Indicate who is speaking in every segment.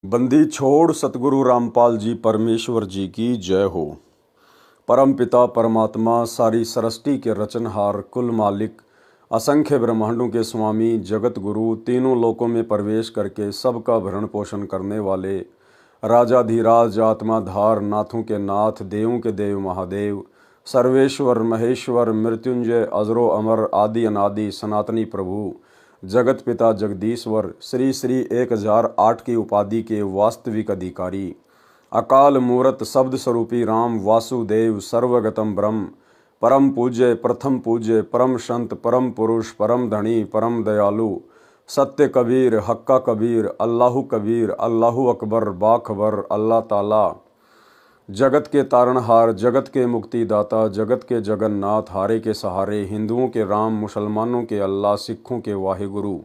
Speaker 1: बंदी छोड़ सतगुरु रामपाल जी परमेश्वर जी की जय हो। परम पिता परमात्मा सारी सृष्टि के रचनहार कुल मालिक असंख्य ब्रह्मांडों के स्वामी जगत गुरु तीनों लोकों में प्रवेश करके सबका भरण पोषण करने वाले राजाधिराज आत्माधार नाथों के नाथ देवों के देव महादेव सर्वेश्वर महेश्वर मृत्युंजय अजरो अमर आदि अनादि सनातनी प्रभु जगत पिता जगदीश्वर श्री श्री 1008 की उपाधि के वास्तविक अधिकारी अकाल मूरत शब्द स्वरूपी राम वासुदेव सर्वगतम ब्रह्म परम पूज्य परम संत परम पुरुष परम धनी परम दयालु सत्य कबीर हक्का कबीर अल्लाहु अकबर बाखबर अल्लाह ताला जगत के तारणहार जगत के मुक्तिदाता जगत के जगन्नाथ हारे के सहारे हिंदुओं के राम मुसलमानों के अल्लाह सिखों के वाहिगुरु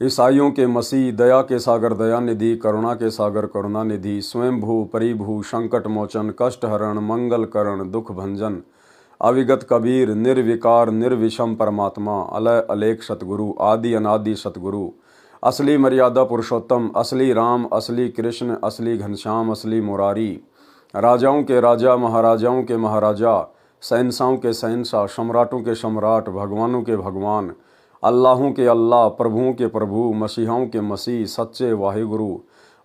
Speaker 1: ईसाइयों के मसीह दया के सागर दयानिधि करुणा के सागर करुणानिधि स्वयंभू परिभू संकट मोचन कष्ट हरण मंगल करण दुख भंजन अविगत कबीर निर्विकार निर्विषम परमात्मा अलय अलेख सतगुरु आदि अनादि सतगुरु असली मर्यादा पुरुषोत्तम असली राम असली कृष्ण असली घनश्याम असली मुरारी राजाओं के राजा महाराजाओं के महाराजा शहंशाहों के शहंशाह सम्राटों के सम्राट भगवानों के भगवान अल्लाहों के अल्लाह प्रभुओं के प्रभु मसीहाओं के मसीह सच्चे वाहिगुरु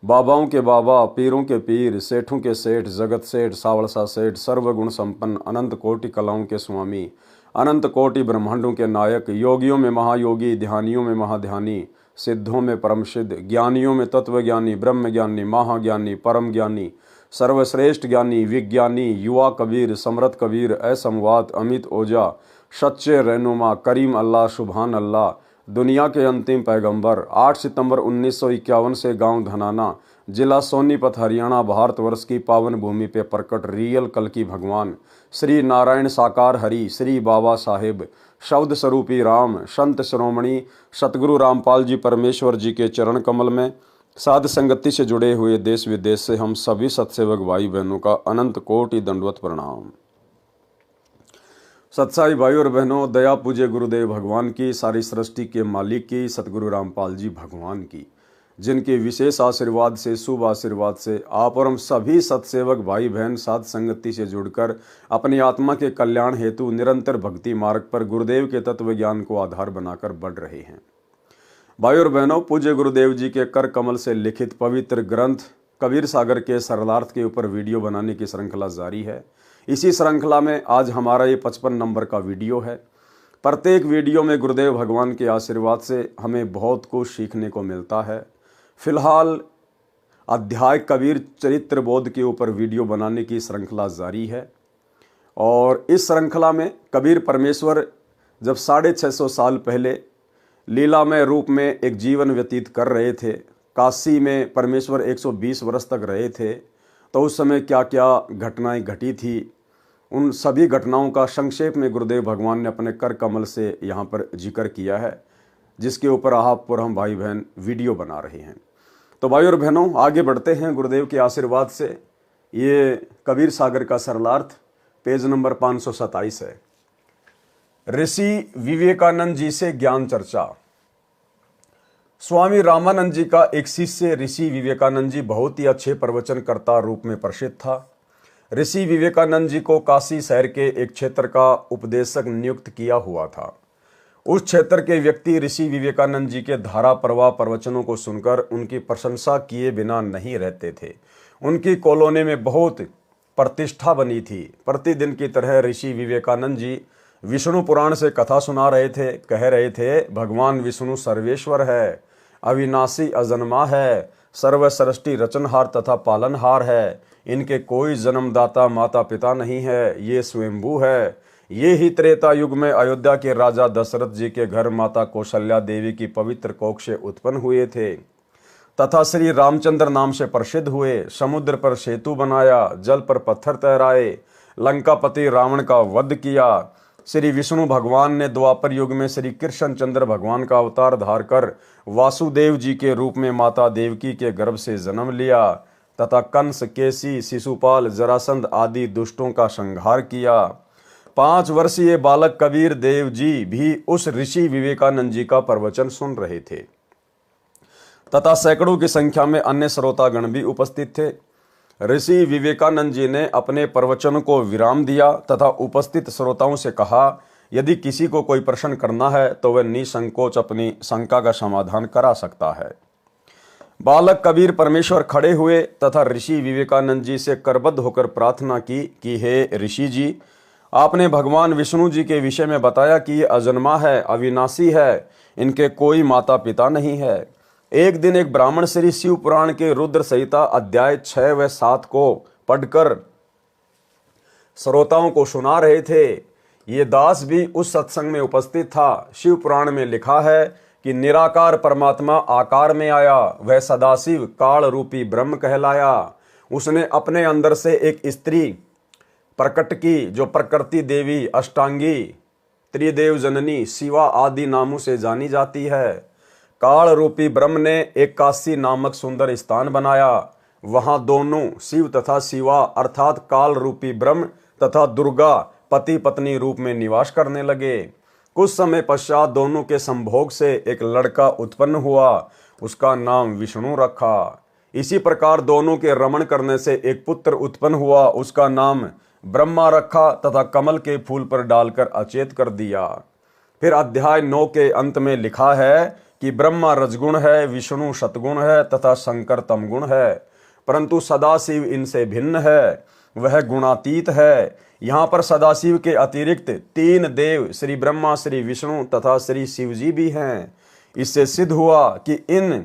Speaker 1: बाबाओं के बाबा पीरों के पीर सेठों के सेठ जगत सेठ सावलसा सेठ सर्वगुण संपन्न अनंत कोटि कलाओं के स्वामी अनंत कोटि ब्रह्मांडों के नायक योगियों में महायोगी ध्यानियों में महाध्यानी सिद्धों में परम सिद्ध ज्ञानियों में तत्वज्ञानी ब्रह्म ज्ञानी महाज्ञानी परम ज्ञानी सर्वश्रेष्ठ ज्ञानी विज्ञानी युवा कबीर समरथ कबीर असमवात अमित ओझा सच्चे रहनुमा करीम अल्लाह सुभान अल्लाह दुनिया के अंतिम पैगंबर 8 सितंबर 1951 से गांव धनाना जिला सोनीपत हरियाणा भारतवर्ष की पावन भूमि पे प्रकट रियल कल की भगवान श्री नारायण साकार हरि श्री बाबा साहेब शब्द स्वरूपी राम संत श्रोमणी सतगुरु रामपाल जी परमेश्वर जी के चरण कमल में साध संगति से जुड़े हुए देश विदेश से हम सभी सत्सेवक भाई बहनों का अनंत कोटि दंडवत प्रणाम। सत्साई भाई और बहनों, दया पूज्य गुरुदेव भगवान की, सारी सृष्टि के मालिक की, सतगुरु रामपाल जी भगवान की, जिनके विशेष आशीर्वाद से शुभ आशीर्वाद से आप और हम सभी सत्सेवक भाई बहन साध संगति से जुड़कर अपनी आत्मा के कल्याण हेतु निरंतर भक्ति मार्ग पर गुरुदेव के तत्व ज्ञान को आधार बनाकर बढ़ रहे हैं। भाई और बहनों, पूज्य गुरुदेव जी के कर कमल से लिखित पवित्र ग्रंथ कबीर सागर के सरलार्थ के ऊपर वीडियो बनाने की श्रृंखला जारी है। इसी श्रृंखला में आज हमारा ये 55 नंबर का वीडियो है। प्रत्येक वीडियो में गुरुदेव भगवान के आशीर्वाद से हमें बहुत कुछ सीखने को मिलता है। फिलहाल अध्याय कबीर चरित्र बोध के ऊपर वीडियो बनाने की श्रृंखला जारी है और इस श्रृंखला में कबीर परमेश्वर जब 650 साल पहले लीलामय रूप में एक जीवन व्यतीत कर रहे थे, काशी में परमेश्वर 120 वर्ष तक रहे थे, तो उस समय क्या क्या घटनाएं घटी थी, उन सभी घटनाओं का संक्षेप में गुरुदेव भगवान ने अपने कर कमल से यहाँ पर जिक्र किया है, जिसके ऊपर आप और हम भाई बहन वीडियो बना रहे हैं। तो भाई और बहनों, आगे बढ़ते हैं गुरुदेव के आशीर्वाद से। ये कबीर सागर का सरलार्थ पेज नंबर 527 है। ऋषि विवेकानंद जी से ज्ञान चर्चा। स्वामी रामानंद जी का एक शिष्य ऋषि विवेकानंद जी बहुत ही अच्छे प्रवचनकर्ता रूप में प्रसिद्ध था। ऋषि विवेकानंद जी को काशी शहर के एक क्षेत्र का उपदेशक नियुक्त किया हुआ था। उस क्षेत्र के व्यक्ति ऋषि विवेकानंद जी के धारा प्रवाह प्रवचनों को सुनकर उनकी प्रशंसा किए बिना नहीं रहते थे। उनकी कॉलोनी में बहुत प्रतिष्ठा बनी थी। प्रतिदिन की तरह ऋषि विवेकानंद जी विष्णु पुराण से कथा सुना रहे थे। कह रहे थे, भगवान विष्णु सर्वेश्वर है, अविनाशी अजन्मा है, सर्वसृष्टि रचनहार तथा पालनहार है, इनके कोई जन्मदाता माता पिता नहीं है, ये स्वयंभू है। ये ही त्रेता युग में अयोध्या के राजा दशरथ जी के घर माता कौशल्या देवी की पवित्र कोख से उत्पन्न हुए थे तथा श्री रामचंद्र नाम से प्रसिद्ध हुए। समुद्र पर सेतु बनाया, जल पर पत्थर तैराए, लंकापति रावण का वध किया। श्री विष्णु भगवान ने द्वापर युग में श्री कृष्ण चंद्र भगवान का अवतार धार कर वासुदेव जी के रूप में माता देवकी के गर्भ से जन्म लिया तथा कंस, केसी, शिशुपाल, जरासंध आदि दुष्टों का संहार किया। 5 वर्षीय बालक कबीर देव जी भी उस ऋषि विवेकानंद जी का प्रवचन सुन रहे थे। तथा सैकड़ों की संख्या में अन्य श्रोतागण भी उपस्थित थे। ऋषि विवेकानंद जी ने अपने प्रवचन को विराम दिया तथा उपस्थित श्रोताओं से कहा, यदि किसी को कोई प्रश्न करना है तो वह निसंकोच अपनी शंका का समाधान करा सकता है। बालक कबीर परमेश्वर खड़े हुए तथा ऋषि विवेकानंद जी से करबद्ध होकर प्रार्थना की कि हे ऋषि जी, आपने भगवान विष्णु जी के विषय में बताया कि ये अजन्मा है, अविनाशी है, इनके कोई माता पिता नहीं है। एक दिन एक ब्राह्मण श्री शिव पुराण के रुद्र संहिता अध्याय 6 व 7 को पढ़कर श्रोताओं को सुना रहे थे। ये दास भी उस सत्संग में उपस्थित था। शिव पुराण में लिखा है कि निराकार परमात्मा आकार में आया, वह सदाशिव काल रूपी ब्रह्म कहलाया। उसने अपने अंदर से एक स्त्री प्रकट की जो प्रकृति देवी, अष्टांगी, त्रिदेव जननी, शिवा आदि नामों से जानी जाती है। काल रूपी ब्रह्म ने एक काशी नामक सुंदर स्थान बनाया। वहां दोनों शिव तथा शिवा अर्थात काल रूपी ब्रह्म तथा दुर्गा पति पत्नी रूप में निवास करने लगे। कुछ समय पश्चात दोनों के संभोग से एक लड़का उत्पन्न हुआ, उसका नाम विष्णु रखा। इसी प्रकार दोनों के रमण करने से एक पुत्र उत्पन्न हुआ, उसका नाम ब्रह्मा रखा तथा कमल के फूल पर डालकर अचेत कर दिया। फिर अध्याय 9 के अंत में लिखा है कि ब्रह्मा रजगुण है, विष्णु सतगुण है तथा शंकर तमगुण है, परंतु सदाशिव इनसे भिन्न है, वह गुणातीत है। यहाँ पर सदाशिव के अतिरिक्त 3 देव श्री ब्रह्मा, श्री विष्णु तथा श्री शिव जी भी हैं। इससे सिद्ध हुआ कि इन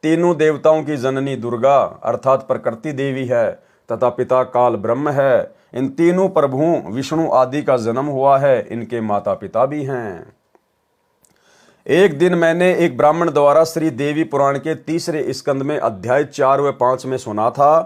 Speaker 1: तीनों देवताओं की जननी दुर्गा अर्थात प्रकृति देवी है तथा पिता काल ब्रह्म है। इन तीनों प्रभुओं विष्णु आदि का जन्म हुआ है, इनके माता पिता भी हैं। एक दिन मैंने एक ब्राह्मण द्वारा श्री देवी पुराण के 3 स्कंद में अध्याय 4 व 5 में सुना था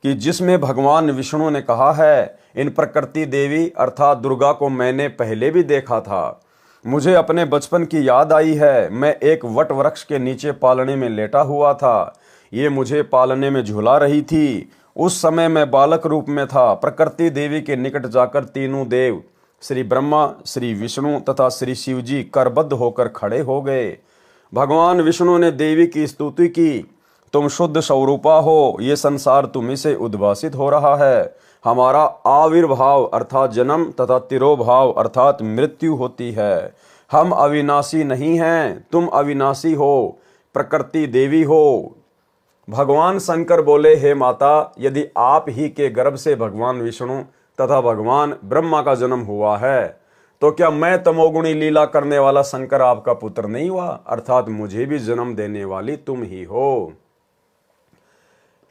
Speaker 1: कि जिसमें भगवान विष्णु ने कहा है, इन प्रकृति देवी अर्थात दुर्गा को मैंने पहले भी देखा था। मुझे अपने बचपन की याद आई है। मैं एक वट वृक्ष के नीचे पालने में लेटा हुआ था। ये मुझे पालने में झुला रही थी। उस समय मैं बालक रूप में था। प्रकृति देवी के निकट जाकर तीनों देव श्री ब्रह्मा, श्री विष्णु तथा श्री शिव जी करबद्ध होकर खड़े हो गए। भगवान विष्णु ने देवी की स्तुति की, तुम शुद्ध स्वरूपा हो, ये संसार तुम्ही से उद्भासित हो रहा है। हमारा आविर्भाव अर्थात जन्म तथा तिरोभाव अर्थात मृत्यु होती है। हम अविनाशी नहीं हैं, तुम अविनाशी हो, प्रकृति देवी हो। भगवान शंकर बोले, हे माता, यदि आप ही के गर्भ से भगवान विष्णु तथा भगवान ब्रह्मा का जन्म हुआ है तो क्या मैं तमोगुणी लीला करने वाला शंकर आपका पुत्र नहीं हुआ, अर्थात मुझे भी जन्म देने वाली तुम ही हो।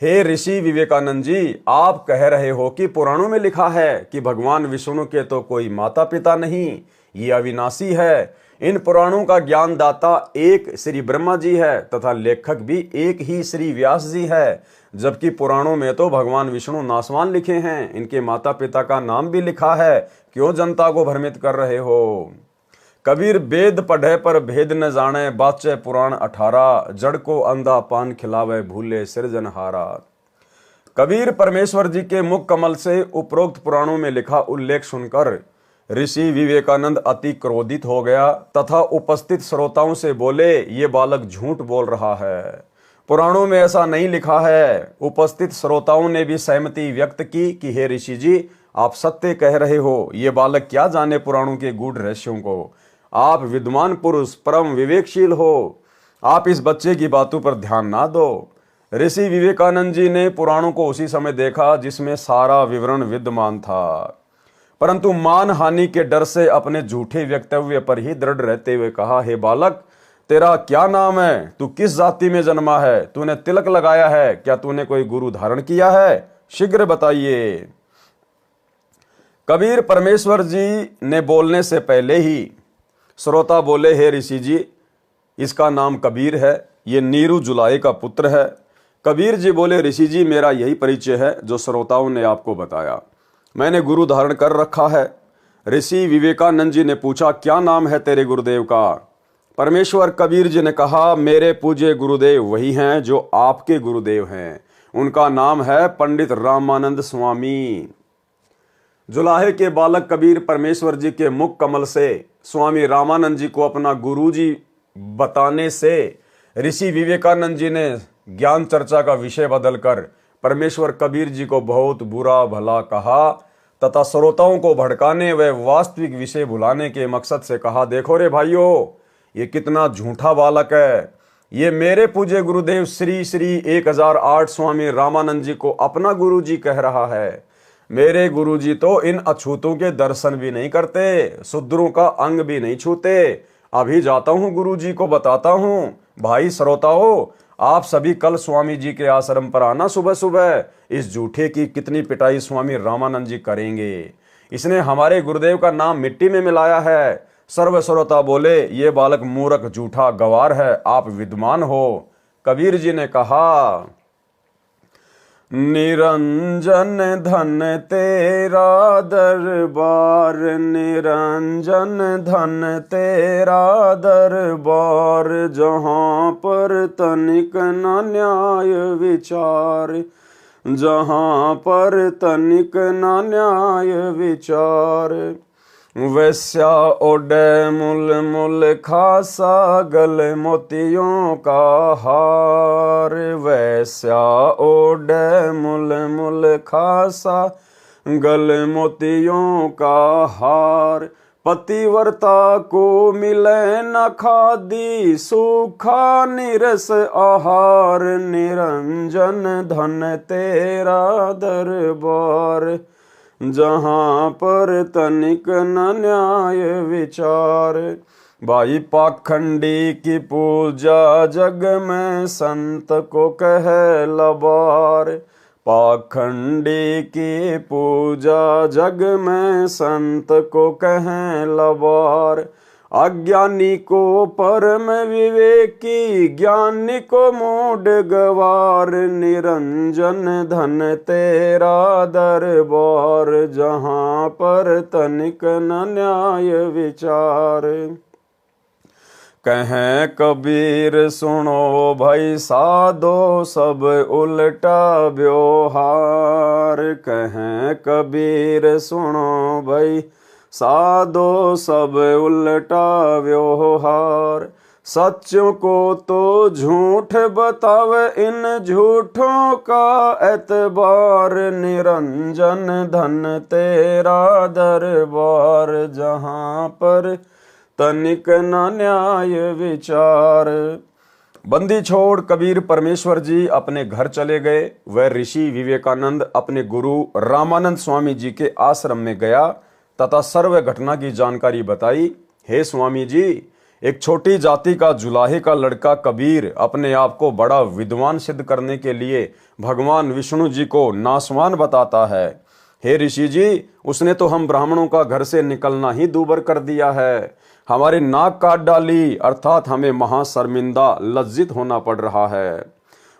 Speaker 1: हे ऋषि विवेकानंद जी, आप कह रहे हो कि पुराणों में लिखा है कि भगवान विष्णु के तो कोई माता पिता नहीं, ये अविनाशी है। इन पुराणों का ज्ञानदाता एक श्री ब्रह्मा जी है तथा लेखक भी एक ही श्री व्यास जी है, जबकि पुराणों में तो भगवान विष्णु नासवान लिखे हैं, इनके माता पिता का नाम भी लिखा है। क्यों जनता को भ्रमित कर रहे हो? कबीर वेद पढ़े पर भेद न जाने, बाचे पुराण 18, जड़ को अंधा पान खिलावे भूले सृजनहारा। कबीर परमेश्वर जी के मुख कमल से उपरोक्त पुराणों में लिखा उल्लेख सुनकर ऋषि विवेकानंद अति क्रोधित हो गया तथा उपस्थित श्रोताओं से बोले, ये बालक झूठ बोल रहा है, पुराणों में ऐसा नहीं लिखा है। उपस्थित श्रोताओं ने भी सहमति व्यक्त की कि हे ऋषि जी, आप सत्य कह रहे हो, ये बालक क्या जाने पुराणों के गूढ़ रहस्यों को। आप विद्वान पुरुष, परम विवेकशील हो, आप इस बच्चे की बातों पर ध्यान ना दो। ऋषि विवेकानंद जी ने पुराणों को उसी समय देखा जिसमें सारा विवरण विद्यमान था, परंतु मान हानि के डर से अपने झूठे वक्तव्य पर ही दृढ़ रहते हुए कहा, हे बालक, तेरा क्या नाम है? तू किस जाति में जन्मा है? तूने तिलक लगाया है? क्या तूने कोई गुरु धारण किया है? शीघ्र बताइए। कबीर परमेश्वर जी ने बोलने से पहले ही श्रोता बोले, हे ऋषि जी, इसका नाम कबीर है, ये नीरू जुलाई का पुत्र है। कबीर जी बोले, ऋषि जी, मेरा यही परिचय है जो श्रोताओं ने आपको बताया, मैंने गुरु धारण कर रखा है। ऋषि विवेकानंद जी ने पूछा, क्या नाम है तेरे गुरुदेव का? परमेश्वर कबीर जी ने कहा, मेरे पूज्य गुरुदेव वही हैं जो आपके गुरुदेव हैं, उनका नाम है पंडित रामानंद स्वामी। जुलाहे के बालक कबीर परमेश्वर जी के मुख कमल से स्वामी रामानंद जी को अपना गुरु जी बताने से ऋषि विवेकानंद जी ने ज्ञान चर्चा का विषय बदलकर परमेश्वर कबीर जी को बहुत बुरा भला कहा तथा श्रोताओं को भड़काने व वास्तविक विषय भुलाने के मकसद से कहा, देखो रे भाइयों, ये कितना झूठा बालक है। ये मेरे पूज्य गुरुदेव श्री श्री 1008 स्वामी रामानंद जी को अपना गुरु जी कह रहा है। मेरे गुरु जी तो इन अछूतों के दर्शन भी नहीं करते, शूद्रों का अंग भी नहीं छूते। अभी जाता हूँ गुरु जी को बताता हूँ। भाई श्रोताओं, आप सभी कल स्वामी जी के आश्रम पर आना सुबह सुबह। इस झूठे की कितनी पिटाई स्वामी रामानंद जी करेंगे। इसने हमारे गुरुदेव का नाम मिट्टी में मिलाया है। सर्व श्रोता बोले, ये बालक मूर्ख झूठा गवार है, आप विद्वान हो। कबीर जी ने कहा, निरंजन धन तेरा दरबार, निरंजन धन तेरा दरबार, जहाँ पर तनिक न न्याय विचार, जहाँ पर तनिक न न्याय विचार। वैश्या ओढ़े मुल मुल खासा, गले मोतियों का हार, वैश्या ओढ़े मुल मुल खासा, गले मोतियों का हार। पतिव्रता को मिले न खादी, सूखा निरस आहार, निरंजन धन तेरा दरबार, जहाँ पर तनिक न न्याय विचार। भाई पाखंडी की पूजा जग में संत को कह लबार, पाखंडी की पूजा जग में संत को कह लबार। अज्ञानी को परम विवेकी, ज्ञानी को मूढ़ गवार, निरंजन धन तेरा दरबार, जहाँ पर तनिक न न्याय विचार। कहें कबीर सुनो भाई साधो, सब उल्टा व्यवहार, कहें कबीर सुनो भाई साधो, सब उल्टा व्यवहार। सच्चों को तो झूठ बतावे, इन झूठों का एतबार, निरंजन धन तेरा दरबार, जहाँ पर तनिक न न्याय विचार। बंदी छोड़ कबीर परमेश्वर जी अपने घर चले गए। वह ऋषि विवेकानंद अपने गुरु रामानंद स्वामी जी के आश्रम में गया तथा सर्व घटना की जानकारी बताई। हे स्वामी जी, एक छोटी जाति का जुलाहे का लड़का कबीर अपने आप को बड़ा विद्वान सिद्ध करने के लिए भगवान विष्णु जी को नासवान बताता है। हे ऋषि जी, उसने तो हम ब्राह्मणों का घर से निकलना ही दूभर कर दिया है, हमारी नाक काट डाली, अर्थात हमें महाशर्मिंदा लज्जित होना पड़ रहा है।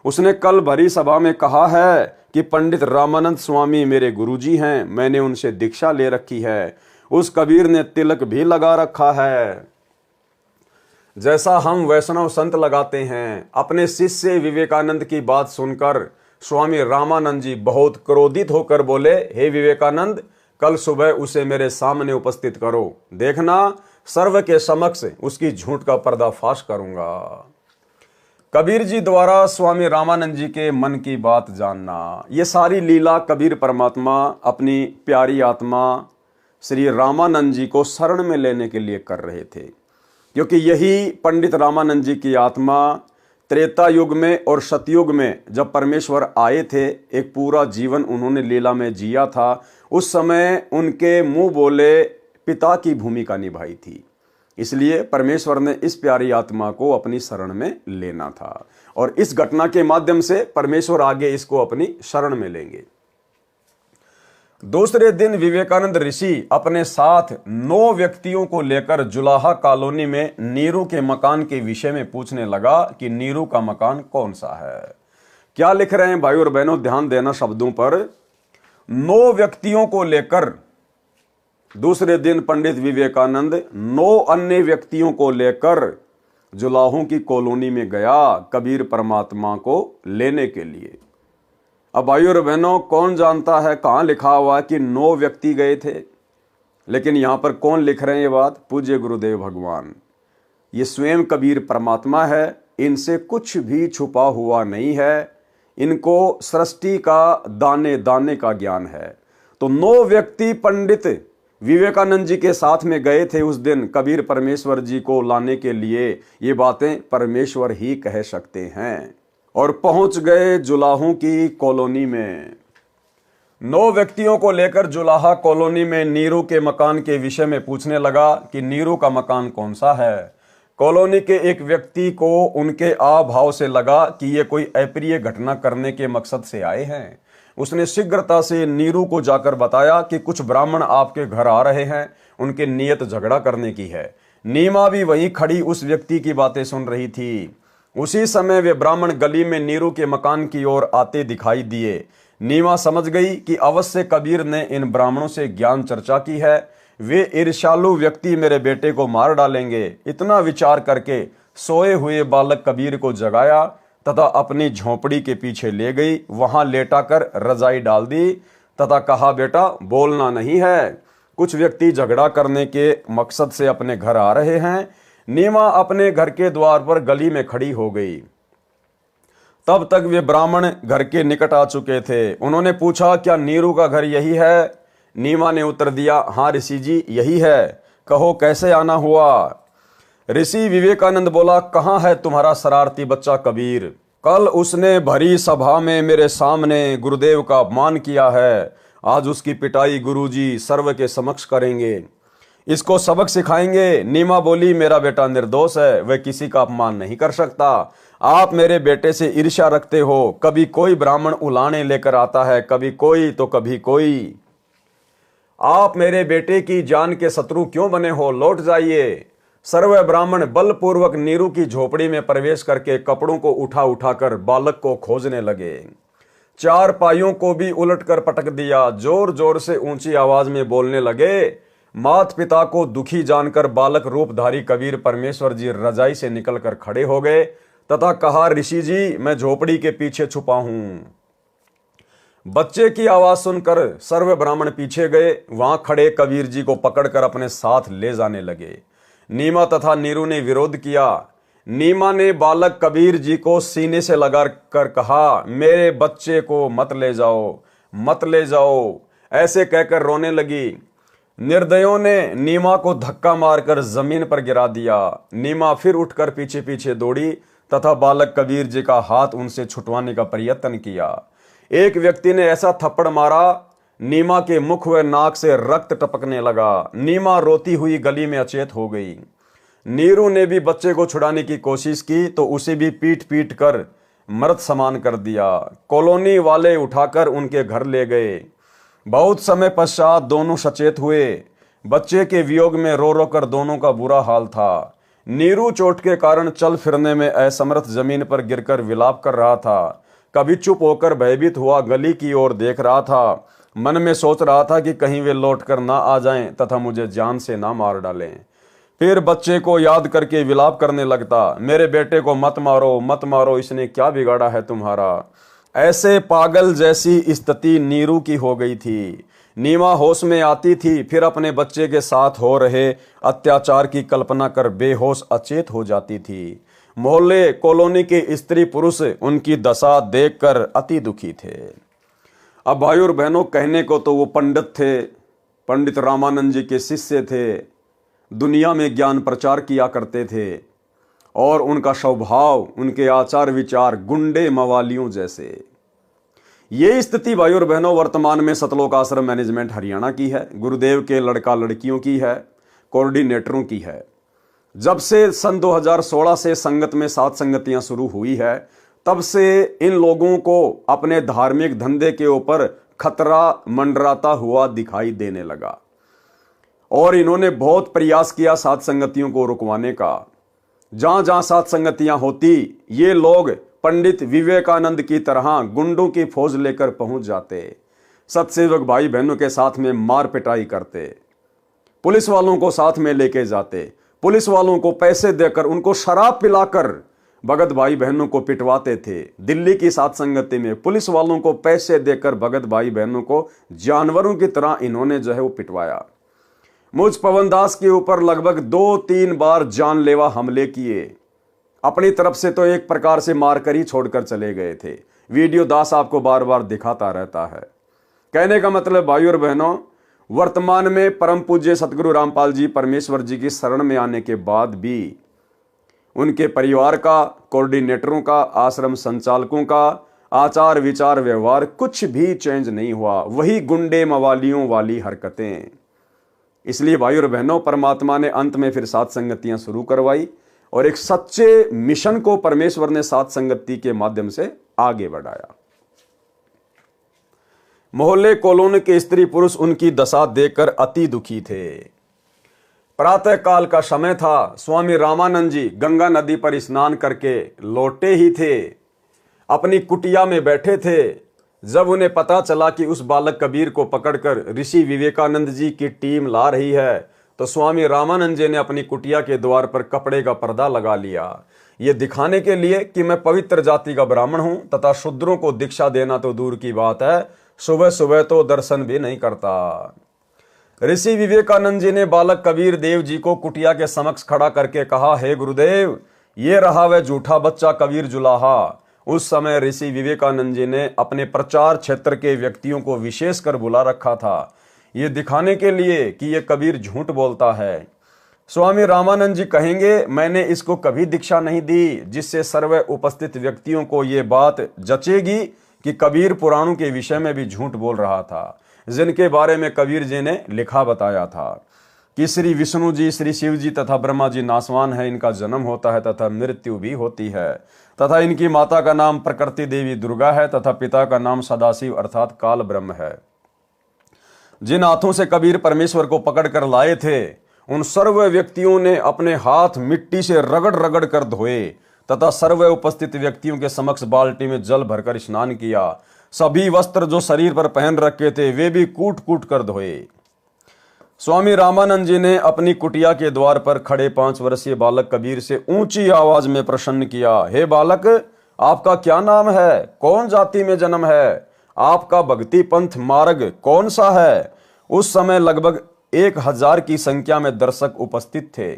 Speaker 1: उसने कल भरी सभा में कहा है कि पंडित रामानंद स्वामी मेरे गुरुजी हैं, मैंने उनसे दीक्षा ले रखी है। उस कबीर ने तिलक भी लगा रखा है, जैसा हम वैष्णव संत लगाते हैं। अपने शिष्य विवेकानंद की बात सुनकर स्वामी रामानंद जी बहुत क्रोधित होकर बोले, हे विवेकानंद, कल सुबह उसे मेरे सामने उपस्थित करो, देखना सर्व के समक्ष उसकी झूठ का पर्दाफाश करूंगा। कबीर जी द्वारा स्वामी रामानंद जी के मन की बात जानना, ये सारी लीला कबीर परमात्मा अपनी प्यारी आत्मा श्री रामानंद जी को शरण में लेने के लिए कर रहे थे, क्योंकि यही पंडित रामानंद जी की आत्मा त्रेता युग में और सतयुग में जब परमेश्वर आए थे, एक पूरा जीवन उन्होंने लीला में जिया था। उस समय उनके मुंह बोले पिता की भूमिका निभाई थी, इसलिए परमेश्वर ने इस प्यारी आत्मा को अपनी शरण में लेना था और इस घटना के माध्यम से परमेश्वर आगे इसको अपनी शरण में लेंगे। दूसरे दिन विवेकानंद ऋषि अपने साथ 9 व्यक्तियों को लेकर जुलाहा कॉलोनी में नीरू के मकान के विषय में पूछने लगा कि नीरू का मकान कौन सा है। क्या लिख रहे हैं भाई और बहनों, ध्यान देना शब्दों पर। 9 व्यक्तियों को लेकर दूसरे दिन पंडित विवेकानंद 9 अन्य व्यक्तियों को लेकर जुलाहों की कॉलोनी में गया कबीर परमात्मा को लेने के लिए। अब भाइयों और बहनों, कौन जानता है कहाँ लिखा हुआ कि 9 व्यक्ति गए थे, लेकिन यहाँ पर कौन लिख रहे हैं ये बात? पूज्य गुरुदेव भगवान। ये स्वयं कबीर परमात्मा है, इनसे कुछ भी छुपा हुआ नहीं है, इनको सृष्टि का दाने दाने का ज्ञान है। तो 9 व्यक्ति पंडित विवेकानंद जी के साथ में गए थे उस दिन कबीर परमेश्वर जी को लाने के लिए। ये बातें परमेश्वर ही कह सकते हैं। और पहुंच गए जुलाहों की कॉलोनी में। 9 व्यक्तियों को लेकर जुलाहा कॉलोनी में नीरू के मकान के विषय में पूछने लगा कि नीरू का मकान कौन सा है। कॉलोनी के एक व्यक्ति को उनके आभाव से लगा कि ये कोई अप्रिय घटना करने के मकसद से आए हैं। उसने शीघ्रता से नीरू को जाकर बताया कि कुछ ब्राह्मण आपके घर आ रहे हैं, उनकी नीयत झगड़ा करने की है। नीमा भी वहीं खड़ी उस व्यक्ति की बातें सुन रही थी। उसी समय वे ब्राह्मण गली में नीरू के मकान की ओर आते दिखाई दिए। नीमा समझ गई कि अवश्य कबीर ने इन ब्राह्मणों से ज्ञान चर्चा की है। वे ईर्ष्यालु व्यक्ति मेरे बेटे को मार डालेंगे। इतना विचार करके सोए हुए बालक कबीर को जगाया तथा अपनी झोपड़ी के पीछे ले गई। वहां लेटाकर रजाई डाल दी तथा कहा, बेटा बोलना नहीं है, कुछ व्यक्ति झगड़ा करने के मकसद से अपने घर आ रहे हैं। नीमा अपने घर के द्वार पर गली में खड़ी हो गई। तब तक वे ब्राह्मण घर के निकट आ चुके थे। उन्होंने पूछा, क्या नीरू का घर यही है? नीमा ने उत्तर दिया, हाँ ऋषि जी यही है। कहो कैसे आना हुआ? ऋषि विवेकानंद बोला, कहाँ है तुम्हारा शरारती बच्चा कबीर? कल उसने भरी सभा में मेरे सामने गुरुदेव का अपमान किया है। आज उसकी पिटाई गुरुजी सर्व के समक्ष करेंगे, इसको सबक सिखाएंगे। नीमा बोली, मेरा बेटा निर्दोष है, वह किसी का अपमान नहीं कर सकता। आप मेरे बेटे से ईर्ष्या रखते हो। कभी कोई ब्राह्मण उलाने लेकर आता है, कभी कोई तो कभी कोई। आप मेरे बेटे की जान के शत्रु क्यों बने हो? लौट जाइए। सर्व ब्राह्मण बलपूर्वक नीरू की झोपड़ी में प्रवेश करके कपड़ों को उठा उठाकर बालक को खोजने लगे। 4 पाइयों को भी उलटकर पटक दिया। जोर जोर से ऊंची आवाज में बोलने लगे। माता पिता को दुखी जानकर बालक रूपधारी कबीर परमेश्वर जी रजाई से निकलकर खड़े हो गए तथा कहा, ऋषि जी मैं झोपड़ी के पीछे छुपा हूं। बच्चे की आवाज सुनकर सर्व ब्राह्मण पीछे गए। वहां खड़े कबीर जी को पकड़कर अपने साथ ले जाने लगे। नीमा तथा नीरू ने विरोध किया। नीमा ने बालक कबीर जी को सीने से लगा कर कहा, मेरे बच्चे को मत ले जाओ, मत ले जाओ, ऐसे कहकर रोने लगी। निर्दयों ने नीमा को धक्का मारकर जमीन पर गिरा दिया। नीमा फिर उठकर पीछे पीछे दौड़ी तथा बालक कबीर जी का हाथ उनसे छुटवाने का प्रयत्न किया। एक व्यक्ति ने ऐसा थप्पड़ मारा, नीमा के मुख व नाक से रक्त टपकने लगा। नीमा रोती हुई गली में अचेत हो गई। नीरू ने भी बच्चे को छुड़ाने की कोशिश की तो उसे भी पीट पीट कर मर्द समान कर दिया। कॉलोनी वाले उठाकर उनके घर ले गए। बहुत समय पश्चात दोनों सचेत हुए। बच्चे के वियोग में रो रो कर दोनों का बुरा हाल था। नीरू चोट के कारण चल फिरने में असमर्थ जमीन पर गिरकर विलाप कर रहा था। कभी चुप होकर भयभीत हुआ गली की ओर देख रहा था। मन में सोच रहा था कि कहीं वे लौटकर ना आ जाएं तथा मुझे जान से ना मार डालें। फिर बच्चे को याद करके विलाप करने लगता, मेरे बेटे को मत मारो, मत मारो, इसने क्या बिगाड़ा है तुम्हारा। ऐसे पागल जैसी स्थिति नीरू की हो गई थी। नीमा होश में आती थी, फिर अपने बच्चे के साथ हो रहे अत्याचार की कल्पना कर बेहोश अचेत हो जाती थी। मोहल्ले कॉलोनी के स्त्री पुरुष उनकी दशा देखकर अति दुखी थे। अब भाई और बहनों, कहने को तो वो पंडित थे, पंडित रामानंद जी के शिष्य थे, दुनिया में ज्ञान प्रचार किया करते थे और उनका स्वभाव, उनके आचार विचार गुंडे मवालियों जैसे। ये स्थिति भाई और बहनों वर्तमान में सतलोक आश्रम मैनेजमेंट हरियाणा की है, गुरुदेव के लड़का लड़कियों की है, कोऑर्डिनेटरों की है। जब से सन 2016 से संगत में 7 संगतियां शुरू हुई है, तब से इन लोगों को अपने धार्मिक धंधे के ऊपर खतरा मंडराता हुआ दिखाई देने लगा और इन्होंने बहुत प्रयास किया सात संगतियों को रुकवाने का। जहां जहां सात संगतियां होती, ये लोग पंडित विवेकानंद की तरह गुंडों की फौज लेकर पहुंच जाते, सत्सेवक भाई बहनों के साथ में मार पिटाई करते, पुलिस वालों को साथ में लेके जाते, पुलिस वालों को पैसे देकर उनको शराब पिलाकर भगत भाई बहनों को पिटवाते थे। दिल्ली की सात संगति में पुलिस वालों को पैसे देकर भगत भाई बहनों को जानवरों की तरह इन्होंने जो है वो पिटवाया। मुझ पवन दास के ऊपर लगभग 2-3 बार जानलेवा हमले किए। अपनी तरफ से तो एक प्रकार से मारकर ही छोड़कर चले गए थे। वीडियो दास आपको बार बार दिखाता रहता है। कहने का मतलब भाई और बहनों, वर्तमान में परम पूज्य सतगुरु रामपाल जी परमेश्वर जी की शरण में आने के बाद भी उनके परिवार का, कोऑर्डिनेटरों का, आश्रम संचालकों का आचार विचार व्यवहार कुछ भी चेंज नहीं हुआ। वही गुंडे मवालियों वाली हरकतें। इसलिए भाई और बहनों, परमात्मा ने अंत में फिर सात संगतियां शुरू करवाई और एक सच्चे मिशन को परमेश्वर ने सात संगति के माध्यम से आगे बढ़ाया। मोहल्ले कॉलोनी के स्त्री पुरुष उनकी दशा देखकर अति दुखी थे। प्रातः काल का समय था। स्वामी रामानंद जी गंगा नदी पर स्नान करके लौटे ही थे, अपनी कुटिया में बैठे थे। जब उन्हें पता चला कि उस बालक कबीर को पकड़कर ऋषि विवेकानंद जी की टीम ला रही है, तो स्वामी रामानंद जी ने अपनी कुटिया के द्वार पर कपड़े का पर्दा लगा लिया, ये दिखाने के लिए कि मैं पवित्र जाति का ब्राह्मण हूं तथा शूद्रों को दीक्षा देना तो दूर की बात है, सुबह सुबह तो दर्शन भी नहीं करता। ऋषि विवेकानंद जी ने बालक कबीर देव जी को कुटिया के समक्ष खड़ा करके कहा, हे गुरुदेव, ये रहा वह झूठा बच्चा कबीर जुलाहा। उस समय ऋषि विवेकानंद जी ने अपने प्रचार क्षेत्र के व्यक्तियों को विशेष कर बुला रखा था, ये दिखाने के लिए कि ये कबीर झूठ बोलता है। स्वामी रामानंद जी कहेंगे, मैंने इसको कभी दीक्षा नहीं दी जिससे सर्व उपस्थित व्यक्तियों को ये बात जचेगी कि कबीर पुराणों के विषय में भी झूठ बोल रहा था, जिनके बारे में कबीर जी ने लिखा बताया था कि श्री विष्णु जी, श्री शिव जी तथा ब्रह्मा जी नासवान है, इनका जन्म होता है तथा मृत्यु भी होती है, तथा इनकी माता का नाम प्रकृति देवी दुर्गा है तथा पिता का नाम सदाशिव अर्थात काल ब्रह्म है। जिन हाथों से कबीर परमेश्वर को पकड़ कर लाए थे, उन सर्व व्यक्तियों ने अपने हाथ मिट्टी से रगड़ रगड़ कर धोए तथा सर्व उपस्थित व्यक्तियों के समक्ष बाल्टी में जल भरकर स्नान किया। सभी वस्त्र जो शरीर पर पहन रखे थे वे भी कूट कूट कर धोए। स्वामी रामानंद जी ने अपनी कुटिया के द्वार पर खड़े 5 वर्षीय बालक कबीर से ऊंची आवाज में प्रश्न किया, हे बालक, आपका क्या नाम है? कौन जाति में जन्म है? आपका भक्ति पंथ मार्ग कौन सा है? उस समय लगभग 1000 की संख्या में दर्शक उपस्थित थे।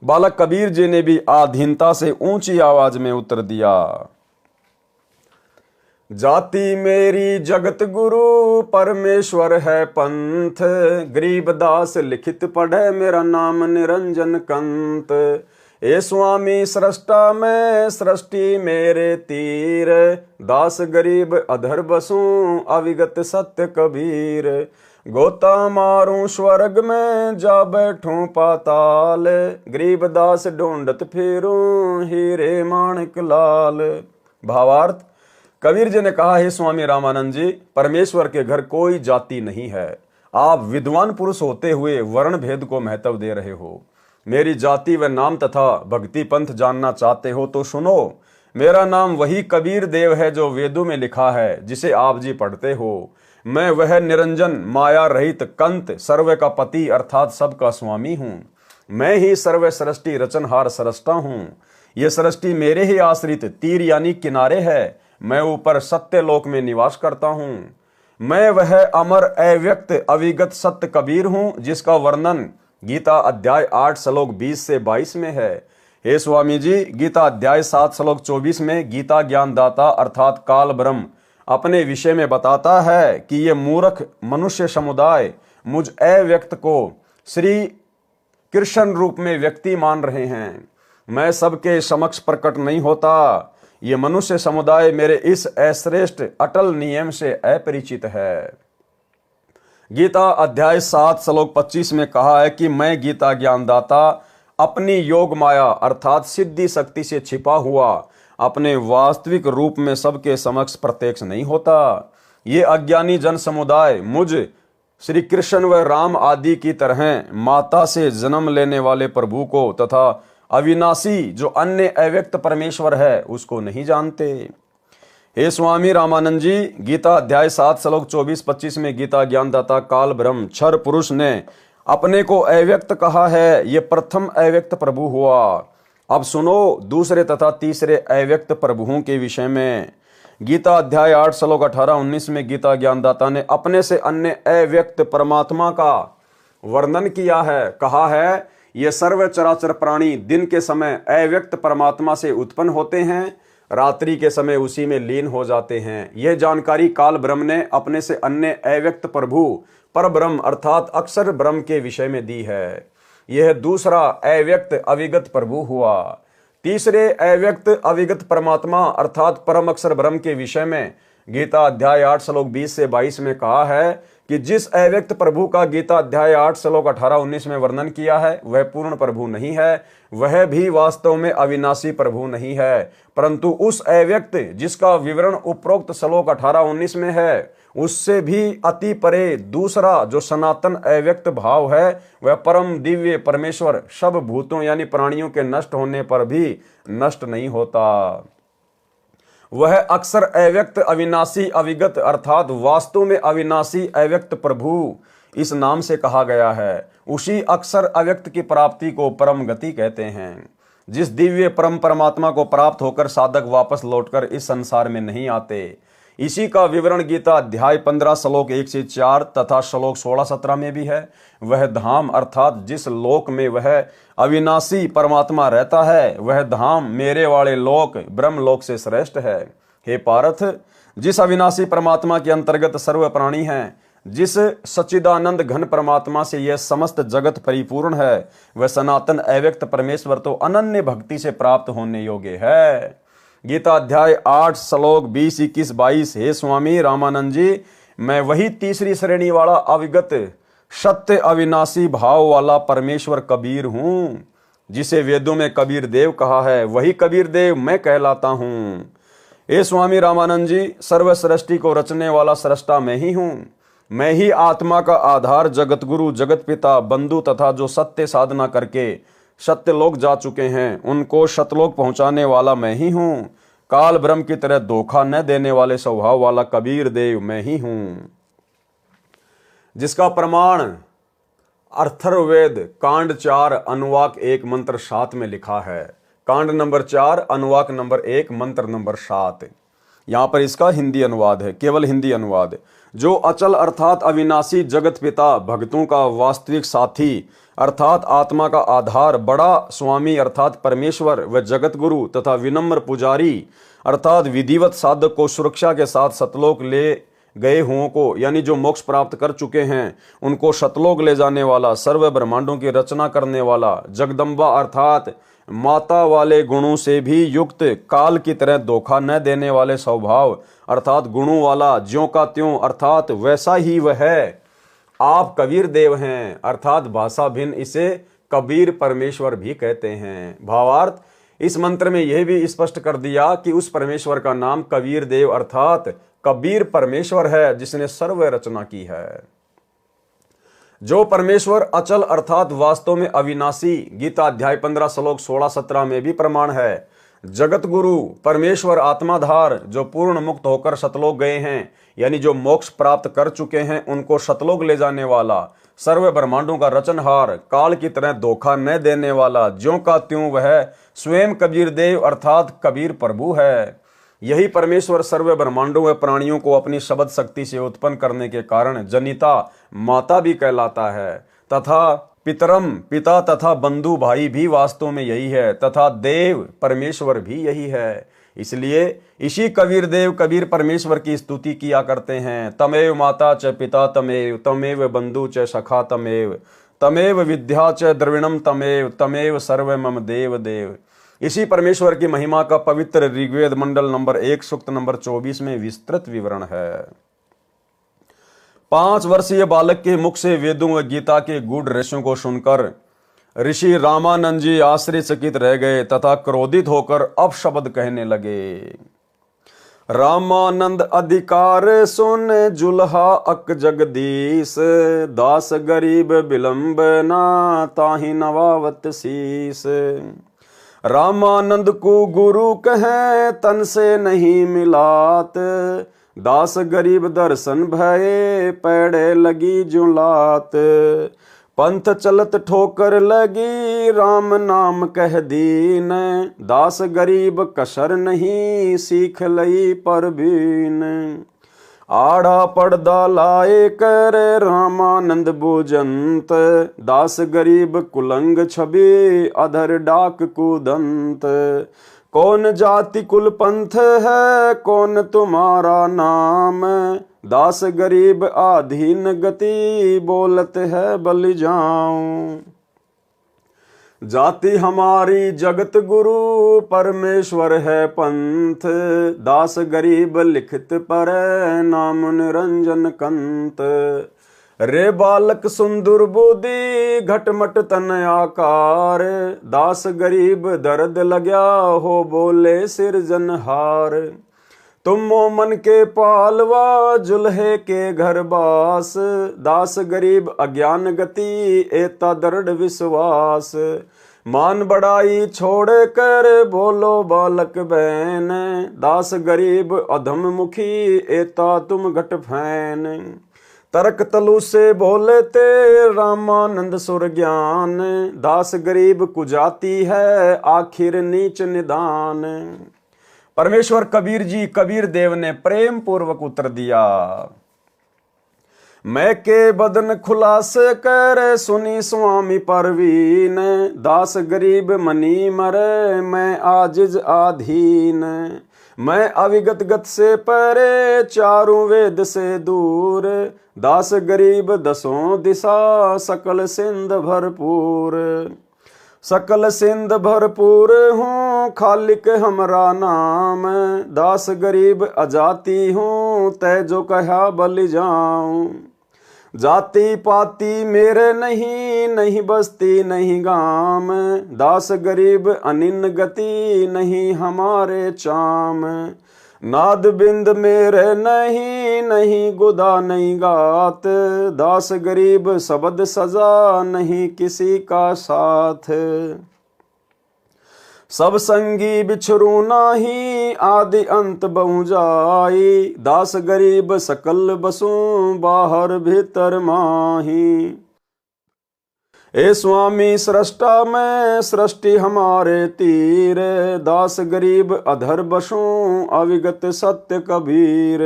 Speaker 1: बालक कबीर जी ने भी आधीनता से ऊंची आवाज में उत्तर दिया, जाति मेरी जगत गुरु परमेश्वर है पंथ, गरीब दास लिखित पढ़े मेरा नाम निरंजन कंत। ए स्वामी सृष्टा में सृष्टि मेरे तीर, दास गरीब अधर बसूं अविगत सत्य कबीर। गोता मारूं स्वर्ग में जा बैठूं पाताल, गरीब दास ढूंढत फिरूं हीरे माणिक लाल। भावार्थ, कबीर जी ने कहा, हे स्वामी रामानंद जी, परमेश्वर के घर कोई जाति नहीं है। आप विद्वान पुरुष होते हुए वर्ण भेद को महत्व दे रहे हो। मेरी जाति व नाम तथा भक्ति पंथ जानना चाहते हो तो सुनो, मेरा नाम वही कबीर देव है जो वेदों में लिखा है, जिसे आप जी पढ़ते हो। मैं वह निरंजन माया रहित कंत सर्व का पति अर्थात सबका स्वामी हूँ। मैं ही सर्व सृष्टि रचनहार सृष्टा हूँ। ये सृष्टि मेरे ही आश्रित तीर यानी किनारे है। मैं ऊपर सत्य लोक में निवास करता हूँ। मैं वह अमर अव्यक्त अविगत सत्य कबीर हूँ, जिसका वर्णन गीता अध्याय 8 श्लोक 20 से 22 में है। हे स्वामी जी, गीता अध्याय 7 श्लोक 24 में गीता ज्ञानदाता अर्थात काल ब्रह्म अपने विषय में बताता है कि ये मूर्ख मनुष्य समुदाय मुझ अव्यक्त को श्री कृष्ण रूप में व्यक्ति मान रहे हैं। मैं सबके समक्ष प्रकट नहीं होता। ये मनुष्य समुदाय मेरे इस अश्रेष्ठ अटल नियम से अपरिचित है। गीता अध्याय 7 श्लोक 25 में कहा है कि मैं गीता ज्ञानदाता अपनी योग माया अर्थात सिद्धि शक्ति से छिपा हुआ अपने वास्तविक रूप में सबके समक्ष प्रत्यक्ष नहीं होता। ये अज्ञानी जन समुदाय मुझ श्री कृष्ण व राम आदि की तरह माता से जन्म लेने वाले प्रभु को तथा अविनाशी जो अन्य अव्यक्त परमेश्वर है उसको नहीं जानते। हे स्वामी रामानंद जी, गीता अध्याय 7 श्लोक 24-25 में गीता ज्ञानदाता काल ब्रह्म क्षर पुरुष ने अपने को अव्यक्त कहा है। ये प्रथम अव्यक्त प्रभु हुआ। अब सुनो दूसरे तथा तीसरे अव्यक्त प्रभुओं के विषय में। गीता अध्याय 8 श्लोक 18-19 में गीता ज्ञानदाता ने अपने से अन्य अव्यक्त परमात्मा का वर्णन किया है। कहा है, ये सर्व चराचर प्राणी दिन के समय अव्यक्त परमात्मा से उत्पन्न होते हैं, रात्रि के समय उसी में लीन हो जाते हैं। यह जानकारी काल ब्रह्म ने अपने से अन्य अव्यक्त प्रभु पर ब्रह्म अर्थात अक्षर ब्रह्म के विषय में दी है। यह दूसरा अव्यक्त अविगत प्रभु हुआ। तीसरे अव्यक्त अविगत परमात्मा अर्थात परम अक्षर ब्रह्म के विषय में गीता अध्याय 8 श्लोक 20 से 22 में कहा है कि जिस अव्यक्त प्रभु का गीता अध्याय 8 श्लोक 18-19 में वर्णन किया है वह पूर्ण प्रभु नहीं है, वह भी वास्तव में अविनाशी प्रभु नहीं है, परंतु उस अव्यक्त जिसका विवरण उपरोक्त श्लोक 18-19 में है उससे भी अति परे दूसरा जो सनातन अव्यक्त भाव है वह परम दिव्य परमेश्वर सब भूतों यानी प्राणियों के नष्ट होने पर भी नष्ट नहीं होता। वह अक्षर अव्यक्त अविनाशी अविगत अर्थात वास्तव में अविनाशी अव्यक्त प्रभु इस नाम से कहा गया है। उसी अक्षर अव्यक्त की प्राप्ति को परम गति कहते हैं। जिस दिव्य परम परमात्मा को प्राप्त होकर साधक वापस लौटकर इस संसार में नहीं आते, इसी का विवरण गीता अध्याय 15 श्लोक 1 से 4 तथा श्लोक 16-17 में भी है। वह धाम अर्थात जिस लोक में वह अविनाशी परमात्मा रहता है वह धाम मेरे वाले लोक ब्रह्म लोक से श्रेष्ठ है। हे पार्थ, जिस अविनाशी परमात्मा के अंतर्गत सर्व प्राणी हैं, जिस सच्चिदानंद घन परमात्मा से यह समस्त जगत परिपूर्ण है, वह सनातन अव्यक्त परमेश्वर तो अनन्य भक्ति से प्राप्त होने योग्य है। गीता अध्याय 8 श्लोक 20, 21, 22। हे स्वामी रामानंद जी, मैं वही तीसरी श्रेणी वाला अविगत सत्य अविनाशी भाव वाला परमेश्वर कबीर हूं, जिसे वेदों में कबीर देव कहा है, वही कबीर देव मैं कहलाता हूं। हे स्वामी रामानंद जी, सर्व सृष्टि को रचने वाला सृष्टा मैं ही हूं। मैं ही आत्मा का आधार, जगत गुरु, जगत पिता, बंधु तथा जो सत्य साधना करके सत्यलोक जा चुके हैं उनको सतलोक पहुंचाने वाला मैं ही हूं। काल ब्रह्म की तरह धोखा न देने वाले स्वभाव वाला कबीर देव मैं ही हूं, जिसका प्रमाण अथर्ववेद कांड 4 अनुवाक 1 मंत्र 7 में लिखा है। कांड नंबर 4 अनुवाक नंबर 1 मंत्र नंबर 7। यहां पर इसका हिंदी अनुवाद है, केवल हिंदी अनुवाद। जो अचल अर्थात अविनाशी जगत पिता, भक्तों का वास्तविक साथी अर्थात आत्मा का आधार, बड़ा स्वामी अर्थात परमेश्वर व जगत गुरु तथा विनम्र पुजारी अर्थात विधिवत साधक को सुरक्षा के साथ सतलोक ले गए हुओं को यानी जो मोक्ष प्राप्त कर चुके हैं उनको सतलोक ले जाने वाला, सर्व ब्रह्मांडों की रचना करने वाला, जगदम्बा अर्थात माता वाले गुणों से भी युक्त, काल की तरह धोखा न देने वाले स्वभाव अर्थात गुणों वाला, ज्यों का त्यों अर्थात वैसा ही वह है। आप कबीर देव हैं अर्थात भाषा भिन्न इसे कबीर परमेश्वर भी कहते हैं। भावार्थ, इस मंत्र में यह भी स्पष्ट कर दिया कि उस परमेश्वर का नाम कबीर देव अर्थात कबीर परमेश्वर है जिसने सर्व रचना की है। जो परमेश्वर अचल अर्थात वास्तव में अविनाशी, गीता अध्याय 15 श्लोक 16-17 में भी प्रमाण है। जगत गुरु परमेश्वर आत्माधार जो पूर्ण मुक्त होकर सतलोक गए हैं यानी जो मोक्ष प्राप्त कर चुके हैं उनको सतलोक ले जाने वाला, सर्व ब्रह्मांडों का रचनहार, काल की तरह धोखा न देने वाला, ज्यों का त्यों वह स्वयं कबीर देव अर्थात कबीर प्रभु है। यही परमेश्वर सर्व ब्रह्मांडों व प्राणियों को अपनी शब्द शक्ति से उत्पन्न करने के कारण जनिता माता भी कहलाता है तथा पितरम पिता तथा बंधु भाई भी वास्तव में यही है तथा देव परमेश्वर भी यही है। इसलिए इसी कबीर देव कबीर परमेश्वर की स्तुति किया करते हैं। तमेव माता च पिता तमेव, तमेव बंधु च सखा तमेव, तमेव विद्या च द्रविणम तमेव, तमेव सर्व मम देव देव। इसी परमेश्वर की महिमा का पवित्र ऋग्वेद मंडल नंबर 1 सूक्त नंबर 24 में विस्तृत विवरण है। 5 वर्षीय बालक के मुख से वेदों व गीता के गूढ़ रहस्यों को सुनकर ऋषि रामानंद जी आश्चर्यचकित रह गए तथा क्रोधित होकर अपशब्द कहने लगे। रामानंद अधिकार सुन जुल्हा अक जगदीश, दास गरीब विलंब ना ताहि नवावत शीस। रामानंद को गुरु कहे तन से नहीं मिलात, दास गरीब दर्शन भये पैड़े लगी जुलात। पंथ चलत ठोकर लगी राम नाम कह दीन, दास गरीब कसर नहीं सीख लई परवीन। आड़ा पर्दा लाए कर रामानंद भोजंत, दास गरीब कुलंग छवि अधर डाक कुदंत। कौन जाति कुल पंथ है कौन तुम्हारा नाम, दास गरीब आधीन गति बोलत है बलि जाऊं। जाति हमारी जगत गुरु परमेश्वर है पंथ, दास गरीब लिखित पर नाम निरंजन कंत। रे बालक सुंदर बुद्धि घटमट तन आकार, दास गरीब दर्द लग्या हो बोले सिरजनहार। तुम मोमन के पालवा जुल्हे के घर बास, दास गरीब अज्ञान गति एता दृढ़ विश्वास। मान बढ़ाई छोड़ कर बोलो बालक बहन, दास गरीब अधम मुखी एता तुम घट फैन। तर्क तलु से बोले ते रामानंद सुर ज्ञान, दास गरीब कुजाती है आखिर नीच निदान। परमेश्वर कबीर जी कबीर देव ने प्रेम पूर्वक उत्तर दिया। मैं के बदन खुलास कर सुनी स्वामी परवीन, दास गरीब मनी मरे मैं आजिज आधीन। मैं अविगत गत से परे चारों वेद से दूर, दास गरीब दसों दिशा सकल सिंध भरपूर। सकल सिंध भरपूर हूँ खालिक हमरा नाम, दास गरीब अजाति हूँ तै जो कहा बलि जाऊं। जाति पाति मेरे नहीं नहीं बस्ती नहीं गाम, दास गरीब अनिन गति नहीं हमारे चाम। नाद बिंद मेरे नहीं नहीं गुदा नहीं गात, दास गरीब शब्द सजा नहीं किसी का साथ। सब संगी बिछरू नाही आदि अंत बहु जाई, दास गरीब सकल बसूं बाहर भीतर माही। ए स्वामी सृष्टा में सृष्टि हमारे तीर, दास गरीब अधर बसूं अविगत सत्य कबीर।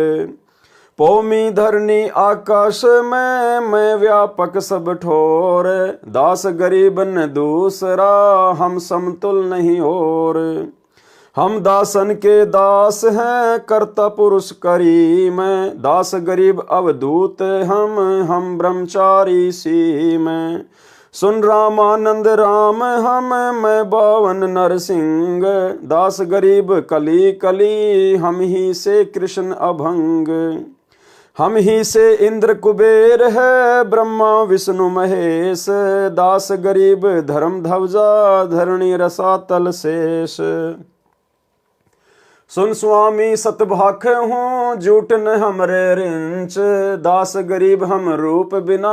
Speaker 1: पौमी धरनी आकाश में मैं व्यापक सब ठोर, दास गरीब न दूसरा हम समतुल नहीं और। हम दासन के दास हैं कर्ता पुरुष करीम, दास गरीब अवधूत हम ब्रह्मचारी सीम। सुन रामानंद राम हम मैं बावन नरसिंह, दास गरीब कली कली हम ही से कृष्ण अभंग। हम ही से इंद्र कुबेर है ब्रह्मा विष्णु महेश, दास गरीब धर्म ध्वजा धरणी रसातल शेष। सुन स्वामी सतभाख हूँ झूठ न हमरे रिंच, दास गरीब हम रूप बिना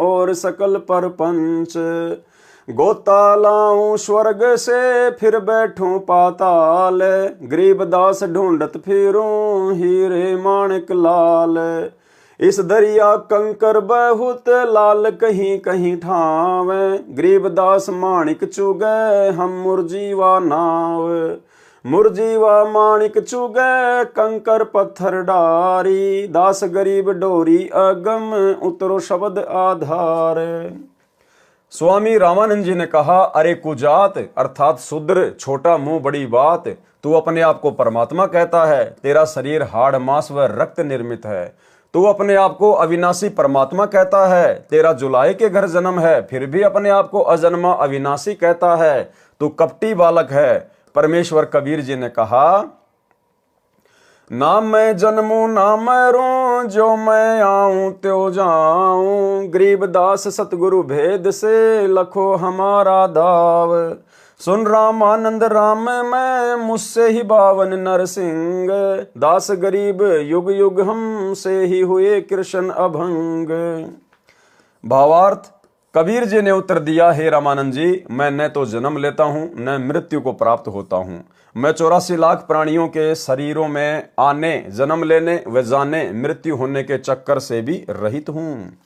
Speaker 1: और सकल परपंच। गोता लाऊं स्वर्ग से फिर बैठूं पाताल, गरीब दास ढूंढत फिरूं हीरे माणिक लाल। इस दरिया कंकर बहुत लाल कहीं कहीं ठाव, गरीब दास माणिक चुगे हम मुरजीवा नाव। मुरजीवा माणिक चुगे कंकर पत्थर डारी, दास गरीब डोरी अगम उतरो शब्द आधार। स्वामी रामानंद जी ने कहा, अरे कुजात अर्थात शूद्र, छोटा मुंह बड़ी बात, तू अपने आप को परमात्मा कहता है, तेरा शरीर हाड़ मांस व रक्त निर्मित है। तू अपने आप को अविनाशी परमात्मा कहता है, तेरा जुलाई के घर जन्म है, फिर भी अपने आप को अजन्मा अविनाशी कहता है, तू कपटी बालक है। परमेश्वर कबीर जी ने कहा, ना मैं जन्मूं ना मरूं, जो मैं आऊं त्यो जाऊं। गरीब दास सतगुरु भेद से लखो हमारा दाव। सुन रामानंद राम मैं मुझसे ही बावन नरसिंह, दास गरीब युग युग हम से ही हुए कृष्ण अभंग। भावार्थ, कबीर जी ने उत्तर दिया, हे रामानंद जी, मैं न तो जन्म लेता हूँ न मृत्यु को प्राप्त होता हूँ। मैं 84 लाख प्राणियों के शरीरों में आने, जन्म लेने व जाने, मृत्यु होने के चक्कर से भी रहित हूँ।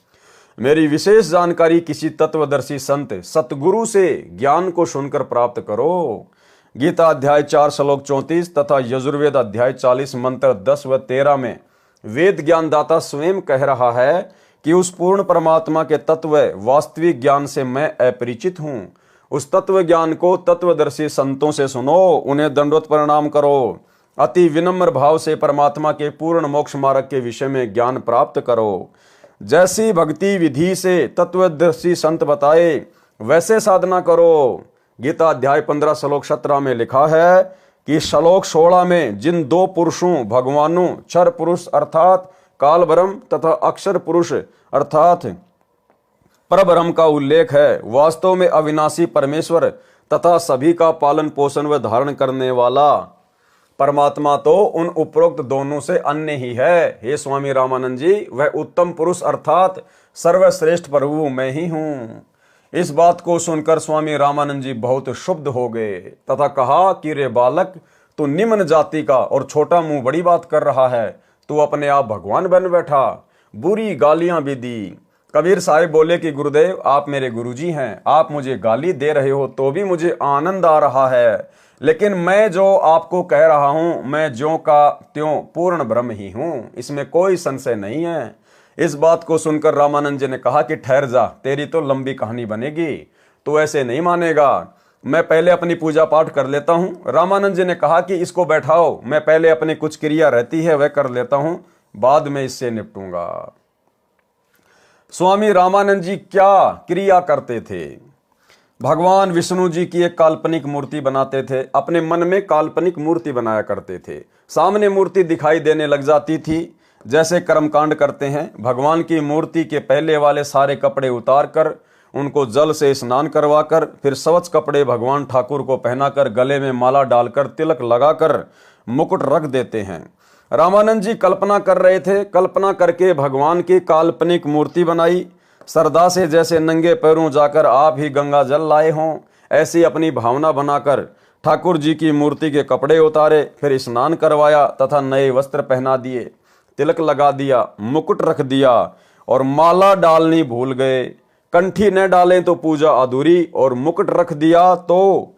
Speaker 1: मेरी विशेष जानकारी किसी तत्वदर्शी संत सतगुरु से ज्ञान को सुनकर प्राप्त करो। गीता अध्याय 4 श्लोक 34 तथा यजुर्वेद अध्याय 40 मंत्र 10 व 13 में वेद ज्ञानदाता स्वयं कह रहा है कि उस पूर्ण परमात्मा के तत्व वास्तविक ज्ञान से मैं अपरिचित हूं। उस तत्व ज्ञान को तत्वदर्शी संतों से सुनो, उन्हें दंडवत प्रणाम करो, अति विनम्र भाव से परमात्मा के पूर्ण मोक्ष मार्ग के विषय में ज्ञान प्राप्त करो। जैसी भक्ति विधि से तत्वदर्शी संत बताए वैसे साधना करो। गीता अध्याय 15 श्लोक 17 में लिखा है कि श्लोक 16 में जिन दो पुरुषों भगवानों क्षर पुरुष अर्थात काल ब्रह्म तथा अक्षर पुरुष अर्थात परब्रह्म का उल्लेख है, वास्तव में अविनाशी परमेश्वर तथा सभी का पालन पोषण व धारण करने वाला परमात्मा तो उन उपरोक्त दोनों से अन्य ही है। हे स्वामी रामानंद जी, वह उत्तम पुरुष अर्थात सर्वश्रेष्ठ प्रभु मैं ही हूँ। इस बात को सुनकर स्वामी रामानंद जी बहुत क्षुब्ध हो गए तथा कहा कि रे बालक, तू निम्न जाति का और छोटा मुंह बड़ी बात कर रहा है, तू अपने आप भगवान बन बैठा। बुरी गालियां भी दी। कबीर साहिब बोले कि गुरुदेव, आप मेरे गुरुजी हैं, आप मुझे गाली दे रहे हो तो भी मुझे आनंद आ रहा है, लेकिन मैं जो आपको कह रहा हूं मैं ज्यों का त्यों पूर्ण ब्रह्म ही हूं, इसमें कोई संशय नहीं है। इस बात को सुनकर रामानंद जी ने कहा कि ठहर जा, तेरी तो लंबी कहानी बनेगी, तो ऐसे नहीं मानेगा, मैं पहले अपनी पूजा पाठ कर लेता हूं। रामानंद जी ने कहा कि इसको बैठाओ, मैं पहले अपनी कुछ क्रिया रहती है वह कर लेता हूं, बाद में इससे निपटूंगा। स्वामी रामानंद जी क्या क्रिया करते थे? भगवान विष्णु जी की एक काल्पनिक मूर्ति बनाते थे, अपने मन में काल्पनिक मूर्ति बनाया करते थे, सामने मूर्ति दिखाई देने लग जाती थी। जैसे कर्मकांड करते हैं, भगवान की मूर्ति के पहले वाले सारे कपड़े उतार कर उनको जल से स्नान करवाकर फिर स्वच्छ कपड़े भगवान ठाकुर को पहनाकर गले में माला डालकर तिलक लगाकर मुकुट रख देते हैं। रामानंद जी कल्पना कर रहे थे, कल्पना करके भगवान की काल्पनिक मूर्ति बनाई। श्रद्धा से जैसे नंगे पैरों जाकर आप ही गंगा जल लाए हों, ऐसी अपनी भावना बनाकर ठाकुर जी की मूर्ति के कपड़े उतारे, फिर स्नान करवाया तथा नए वस्त्र पहना दिए, तिलक लगा दिया, मुकुट रख दिया और माला डालनी भूल गए। कंठी न डालें तो पूजा अधूरी, और मुकुट रख दिया तो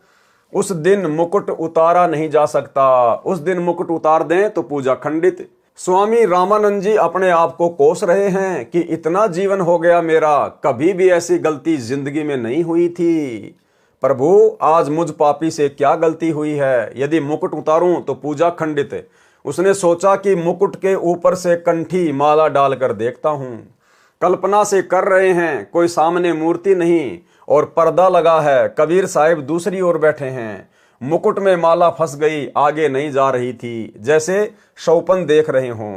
Speaker 1: उस दिन मुकुट उतारा नहीं जा सकता, उस दिन मुकुट उतार दें तो पूजा खंडित। स्वामी रामानंद जी अपने आप को कोस रहे हैं कि इतना जीवन हो गया मेरा, कभी भी ऐसी गलती जिंदगी में नहीं हुई थी। प्रभु, आज मुझ पापी से क्या गलती हुई है? यदि मुकुट उतारूं तो पूजा खंडित। उसने सोचा कि मुकुट के ऊपर से कंठी माला डालकर देखता हूं। कल्पना से कर रहे हैं, कोई सामने मूर्ति नहीं और पर्दा लगा है। कबीर साहिब दूसरी ओर बैठे हैं, मुकुट में माला फंस गई, आगे नहीं जा रही थी, जैसे शौपन देख रहे हों।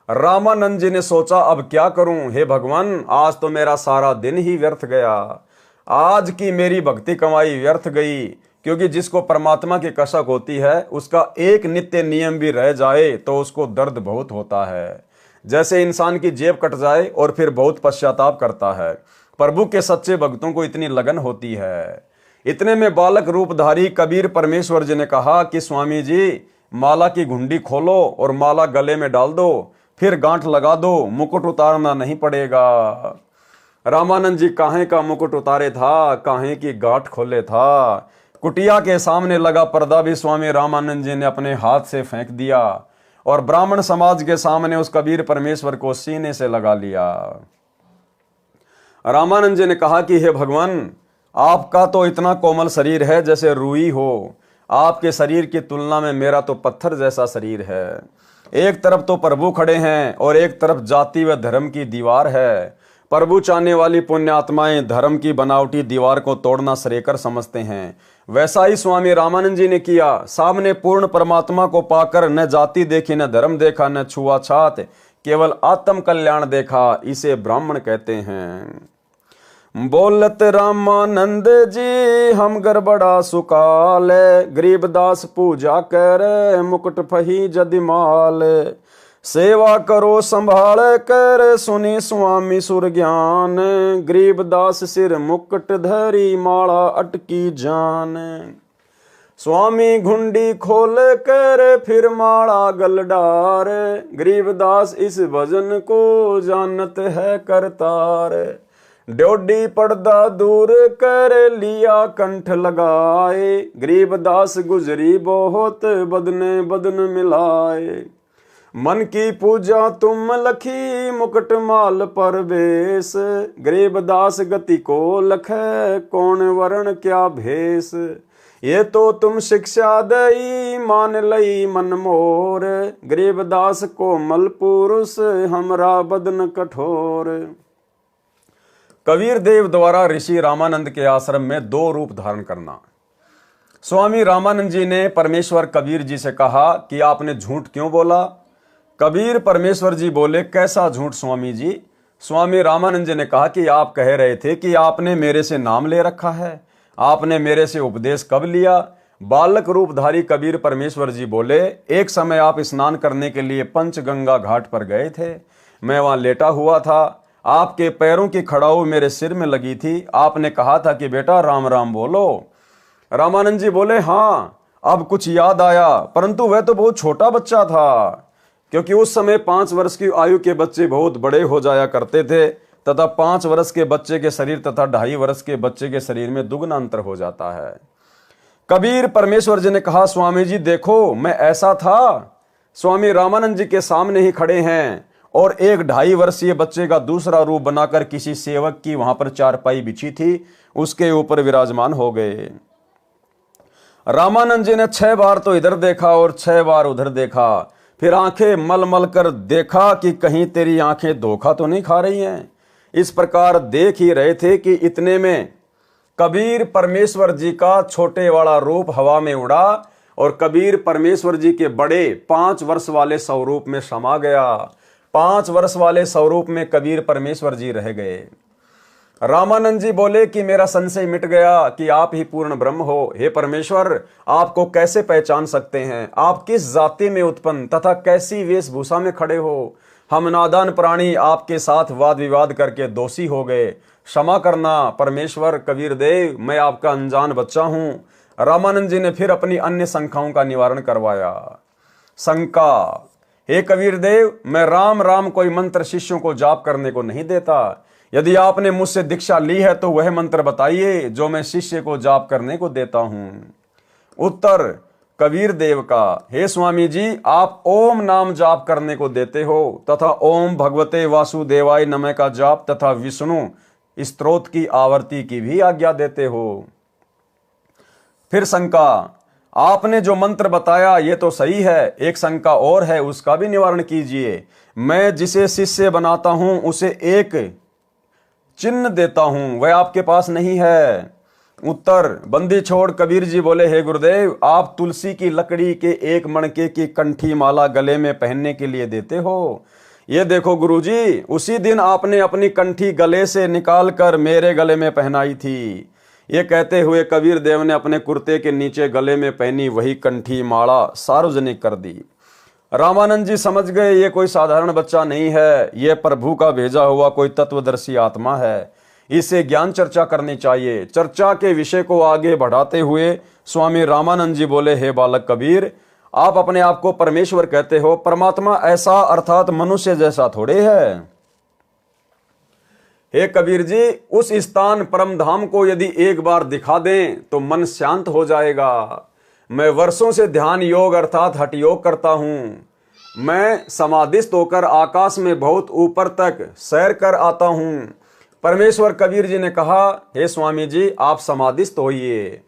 Speaker 1: रामानंद जी ने सोचा, अब क्या करूं? हे भगवान, आज तो मेरा सारा दिन ही व्यर्थ गया, आज की मेरी भक्ति कमाई व्यर्थ गई। क्योंकि जिसको परमात्मा की कसक होती है, उसका एक नित्य नियम भी रह जाए तो उसको दर्द बहुत होता है। जैसे इंसान की जेब कट जाए और फिर बहुत पश्चाताप करता है। प्रभु के सच्चे भक्तों को इतनी लगन होती है। इतने में बालक रूपधारी कबीर परमेश्वर जी ने कहा कि स्वामी जी, माला की घुंडी खोलो और माला गले में डाल दो, फिर गांठ लगा दो, मुकुट उतारना नहीं पड़ेगा। रामानंद जी काहे का मुकुट उतारे था, काहे की गांठ खोले था। कुटिया के सामने लगा पर्दा भी स्वामी रामानंद जी ने अपने हाथ से फेंक दिया और ब्राह्मण समाज के सामने उस कबीर परमेश्वर को सीने से लगा लिया। रामानंद जी ने कहा कि हे भगवान, आपका तो इतना कोमल शरीर है जैसे रुई हो, आपके शरीर की तुलना में मेरा तो पत्थर जैसा शरीर है। एक तरफ तो प्रभु खड़े हैं और एक तरफ जाति व धर्म की दीवार है। प्रभु चाहने वाली पुण्यात्माएं धर्म की बनावटी दीवार को तोड़ना श्रेयकर समझते हैं। वैसा ही स्वामी रामानंद जी ने किया। सामने पूर्ण परमात्मा को पाकर न जाति देखी, न धर्म देखा, न छुआछात, केवल आत्म कल्याण देखा। इसे ब्राह्मण कहते हैं। बोलत रामानंद जी हम गड़बड़ा सुकाल, गरीबदास पूजा कर मुकुट फही जदिमाल। सेवा करो संभाल कर सुनी स्वामी सुर ज्ञान, गरीबदास सिर मुकुट धरी माला अटकी जान। स्वामी घुंडी खोल कर फिर माला गल डार, गरीबदास इस भजन को जानत है करतार। ड्योडी पर्दा दूर कर लिया कंठ लगाए, गरीबदास गुजरी बहुत बदने बदन मिलाए। मन की पूजा तुम लखी मुकुट माल पर बेस, गरीबदास गति को लखै कौन वरण क्या भेष। ये तो तुम शिक्षा दई मान लई मन मोर, गरीबदास कोमल पुरुष हमरा बदन कठोर। कबीर देव द्वारा ऋषि रामानंद के आश्रम में 2 रूप धारण करना। स्वामी रामानंद जी ने परमेश्वर कबीर जी से कहा कि आपने झूठ क्यों बोला। कबीर परमेश्वर जी बोले, कैसा झूठ स्वामी जी। स्वामी रामानंद जी ने कहा कि आप कह रहे थे कि आपने मेरे से नाम ले रखा है, आपने मेरे से उपदेश कब लिया। बालक रूपधारी कबीर परमेश्वर जी बोले, एक समय आप स्नान करने के लिए पंचगंगा घाट पर गए थे, मैं वहां लेटा हुआ था, आपके पैरों की खड़ाऊ मेरे सिर में लगी थी, आपने कहा था कि बेटा राम राम बोलो। रामानंद जी बोले, हाँ अब कुछ याद आया, परंतु वह तो बहुत छोटा बच्चा था, क्योंकि उस समय 5 वर्ष की आयु के बच्चे बहुत बड़े हो जाया करते थे तथा 5 वर्ष के बच्चे के शरीर तथा 2.5 वर्ष के बच्चे के शरीर में दुगना अंतर हो जाता है। कबीर परमेश्वर जी ने कहा, स्वामी जी देखो मैं ऐसा था। स्वामी रामानंद जी के सामने ही खड़े हैं और एक 2.5 वर्षीय बच्चे का दूसरा रूप बनाकर किसी सेवक की वहां पर चारपाई बिछी थी, उसके ऊपर विराजमान हो गए। रामानंद जी ने 6 बार तो इधर देखा और 6 बार उधर देखा, फिर आंखें मल मल कर देखा कि कहीं तेरी आंखें धोखा तो नहीं खा रही हैं। इस प्रकार देख ही रहे थे कि इतने में कबीर परमेश्वर जी का छोटे वाला रूप हवा में उड़ा और कबीर परमेश्वर जी के बड़े 5 वर्ष वाले स्वरूप में समा गया। 5 वर्ष वाले स्वरूप में कबीर परमेश्वर जी रह गए। रामानंद जी बोले कि मेरा संशय मिट गया कि आप ही पूर्ण ब्रह्म हो। हे परमेश्वर, आपको कैसे पहचान सकते हैं? आप किस जाति में उत्पन्न तथा कैसी वेशभूषा में खड़े हो? हम नादान प्राणी आपके साथ वाद विवाद करके दोषी हो गए, क्षमा करना परमेश्वर। कबीर देव, मैं आपका अनजान बच्चा हूं। रामानंद जी ने फिर अपनी अन्य शंकाओं का निवारण करवाया। शंका, हे कबीर देव, मैं राम राम कोई मंत्र शिष्यों को जाप करने को नहीं देता। यदि आपने मुझसे दीक्षा ली है तो वह मंत्र बताइए जो मैं शिष्य को जाप करने को देता हूं। उत्तर कबीर देव का, हे स्वामी जी, आप ओम नाम जाप करने को देते हो तथा ओम भगवते वासुदेवाय नमः का जाप तथा विष्णु स्तोत्र की आवर्ती की भी आज्ञा देते हो। फिर शंका, आपने जो मंत्र बताया ये तो सही है, एक शंका और है, उसका भी निवारण कीजिए। मैं जिसे शिष्य बनाता हूं उसे एक चिन्ह देता हूं, वह आपके पास नहीं है। उत्तर बंदी छोड़ कबीर जी बोले, हे गुरुदेव, आप तुलसी की लकड़ी के एक मणके की कंठी माला गले में पहनने के लिए देते हो। ये देखो गुरुजी, उसी दिन आपने अपनी कंठी गले से निकाल कर मेरे गले में पहनाई थी। ये कहते हुए कबीर देव ने अपने कुर्ते के नीचे गले में पहनी वही कंठी माला सार्वजनिक कर दी। रामानंद जी समझ गए ये कोई साधारण बच्चा नहीं है, ये प्रभु का भेजा हुआ कोई तत्वदर्शी आत्मा है, इससे ज्ञान चर्चा करनी चाहिए। चर्चा के विषय को आगे बढ़ाते हुए स्वामी रामानंद जी बोले, हे बालक कबीर, आप अपने आप को परमेश्वर कहते हो, परमात्मा ऐसा अर्थात मनुष्य जैसा थोड़े है। हे कबीर जी, उस स्थान परम धाम को यदि एक बार दिखा दें तो मन शांत हो जाएगा। मैं वर्षों से ध्यान योग अर्थात हठ योग करता हूं। मैं समाधिस्थ होकर आकाश में बहुत ऊपर तक सैर कर आता हूं। परमेश्वर कबीर जी ने कहा, हे स्वामी जी, आप समाधिस्थ होइए।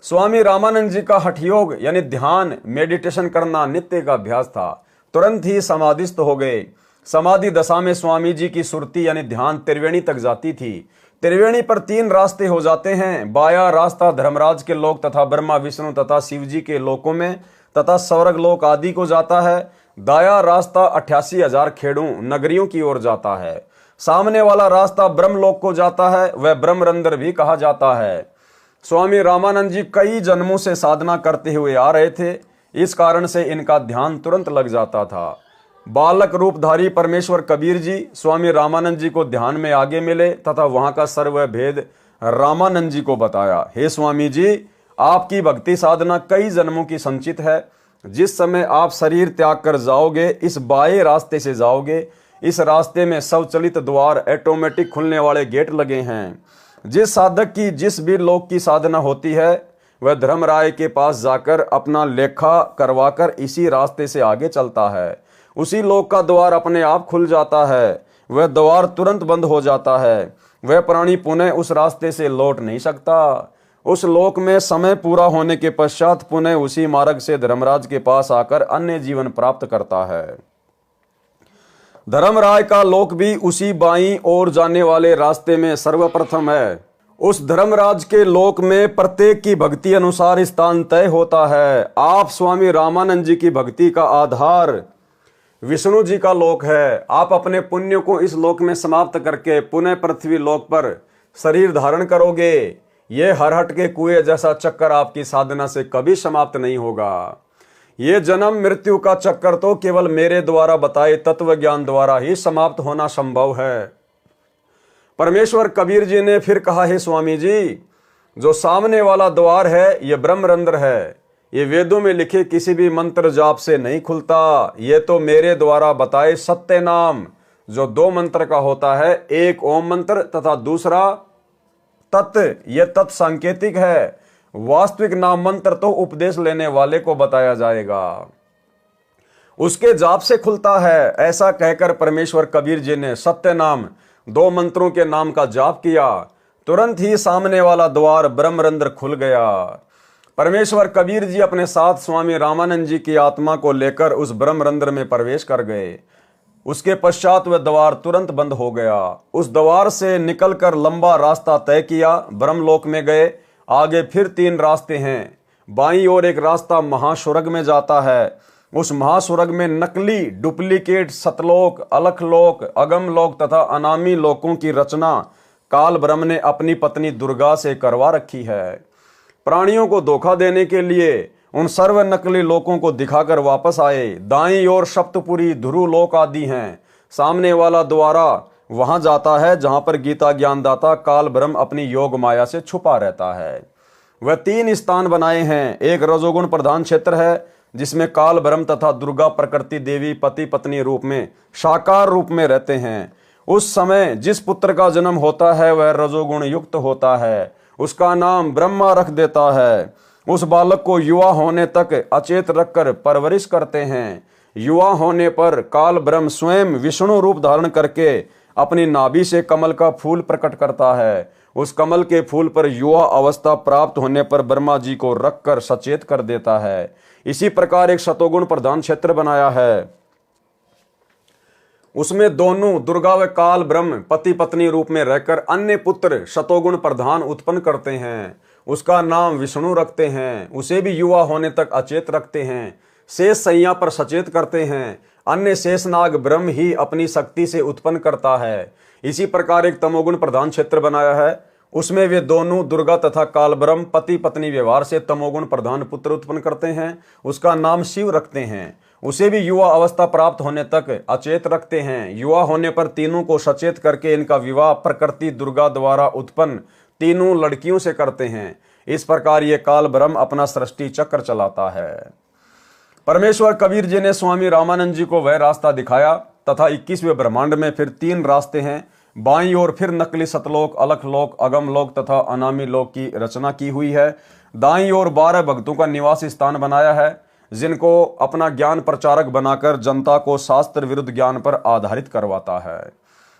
Speaker 1: स्वामी रामानंद जी का हठ योग यानी ध्यान मेडिटेशन करना नित्य का अभ्यास था। तुरंत ही समाधिस्थ हो गए। समाधि दशा में स्वामी जी की सुरती यानी ध्यान त्रिवेणी तक जाती थी। त्रिवेणी पर 3 रास्ते हो जाते हैं। बाया रास्ता धर्मराज के लोक तथा ब्रह्मा विष्णु तथा शिव जी के लोकों में तथा स्वर्ग लोक आदि को जाता है। दाया रास्ता 88,000 खेड़ों नगरियों की ओर जाता है। सामने वाला रास्ता ब्रह्मलोक को जाता है, वह ब्रह्मरंध्र भी कहा जाता है। स्वामी रामानंद जी कई जन्मों से साधना करते हुए आ रहे थे, इस कारण से इनका ध्यान तुरंत लग जाता था। बालक रूपधारी परमेश्वर कबीर जी स्वामी रामानंद जी को ध्यान में आगे मिले तथा वहां का सर्व भेद रामानंद जी को बताया। हे स्वामी जी, आपकी भक्ति साधना कई जन्मों की संचित है। जिस समय आप शरीर त्याग कर जाओगे, इस बाएं रास्ते से जाओगे। इस रास्ते में स्वचालित द्वार ऑटोमेटिक खुलने वाले गेट लगे हैं। जिस साधक की जिस भी लोक की साधना होती है वह धर्मराय के पास जाकर अपना लेखा करवाकर इसी रास्ते से आगे चलता है। उसी लोक का द्वार अपने आप खुल जाता है, वह द्वार तुरंत बंद हो जाता है। वह प्राणी पुनः उस रास्ते से लौट नहीं सकता। उस लोक में समय पूरा होने के पश्चात पुनः उसी मार्ग से धर्मराज के पास आकर अन्य जीवन प्राप्त करता है। धर्मराज का लोक भी उसी बाईं ओर जाने वाले रास्ते में सर्वप्रथम है। उस धर्मराज के लोक में प्रत्येक की भक्ति अनुसार स्थान तय होता है। आप स्वामी रामानंद जी की भक्ति का आधार विष्णु जी का लोक है। आप अपने पुण्य को इस लोक में समाप्त करके पुनः पृथ्वी लोक पर शरीर धारण करोगे। ये हरहट के कुएं जैसा चक्कर आपकी साधना से कभी समाप्त नहीं होगा। ये जन्म मृत्यु का चक्कर तो केवल मेरे द्वारा बताए तत्व ज्ञान द्वारा ही समाप्त होना संभव है। परमेश्वर कबीर जी ने फिर कहा, हे स्वामी जी, जो सामने वाला द्वार है यह ब्रह्मरंध्र है। ये वेदों में लिखे किसी भी मंत्र जाप से नहीं खुलता। ये तो मेरे द्वारा बताए सत्य नाम जो दो मंत्र का होता है, एक ओम मंत्र तथा दूसरा तत्। ये तत् सांकेतिक है, वास्तविक नाम मंत्र तो उपदेश लेने वाले को बताया जाएगा, उसके जाप से खुलता है। ऐसा कहकर परमेश्वर कबीर जी ने सत्य नाम दो मंत्रों के नाम का जाप किया। तुरंत ही सामने वाला द्वार ब्रह्मरंध्र खुल गया। परमेश्वर कबीर जी अपने साथ स्वामी रामानंद जी की आत्मा को लेकर उस ब्रह्मरंध्र में प्रवेश कर गए। उसके पश्चात वह द्वार तुरंत बंद हो गया। उस द्वार से निकलकर लंबा रास्ता तय किया, ब्रह्मलोक में गए। आगे फिर 3 रास्ते हैं। बाईं ओर एक रास्ता महास्वर्ग में जाता है। उस महास्वर्ग में नकली डुप्लीकेट सतलोक, अलखलोक, अगमलोक तथा अनामी लोकों की रचना काल ब्रह्म ने अपनी पत्नी दुर्गा से करवा रखी है। प्राणियों को धोखा देने के लिए उन सर्व नकली लोकों को दिखाकर वापस आए। दाईं ओर सप्तपुरी, ध्रुव लोक आदि हैं। सामने वाला द्वारा वहां जाता है जहां पर गीता ज्ञानदाता काल ब्रह्म अपनी योग माया से छुपा रहता है। वह 3 स्थान बनाए हैं। एक रजोगुण प्रधान क्षेत्र है जिसमें काल ब्रह्म तथा दुर्गा प्रकृति देवी पति पत्नी रूप में साकार रूप में रहते हैं। उस समय जिस पुत्र का जन्म होता है वह रजोगुण युक्त होता है। उसका नाम ब्रह्मा रख देता है। उस बालक को युवा होने तक अचेत रखकर परवरिश करते हैं। युवा होने पर काल ब्रह्म स्वयं विष्णु रूप धारण करके अपनी नाभि से कमल का फूल प्रकट करता है। उस कमल के फूल पर युवा अवस्था प्राप्त होने पर ब्रह्मा जी को रखकर सचेत कर देता है। इसी प्रकार एक शतोगुण प्रधान क्षेत्र बनाया है। उसमें दोनों दुर्गा व काल ब्रह्म पति पत्नी रूप में रहकर अन्य पुत्र शतोगुण प्रधान उत्पन्न करते हैं। उसका नाम विष्णु रखते हैं। उसे भी युवा होने तक अचेत रखते हैं। शेष सैया पर सचेत करते हैं। अन्य शेषनाग ब्रह्म ही अपनी शक्ति से उत्पन्न करता है। इसी प्रकार एक तमोगुण प्रधान क्षेत्र बनाया है। उसमें वे दोनों दुर्गा तथा काल ब्रह्म पति पत्नी व्यवहार से तमोगुण प्रधान पुत्र उत्पन्न करते हैं। उसका नाम शिव रखते हैं। उसे भी युवा अवस्था प्राप्त होने तक अचेत रखते हैं। युवा होने पर तीनों को सचेत करके इनका विवाह प्रकृति दुर्गा द्वारा उत्पन्न तीनों लड़कियों से करते हैं। इस प्रकार ये काल ब्रह्म अपना सृष्टि चक्र चलाता है। परमेश्वर कबीर जी ने स्वामी रामानंद जी को वह रास्ता दिखाया तथा 21वें ब्रह्मांड में फिर 3 रास्ते हैं। बाईं ओर फिर नकली सतलोक, अलखलोक, अगमलोक तथा अनामी लोक की रचना की हुई है। दाईं ओर 12 भक्तों का निवास स्थान बनाया है जिनको अपना ज्ञान प्रचारक बनाकर जनता को शास्त्र विरुद्ध ज्ञान पर आधारित करवाता है।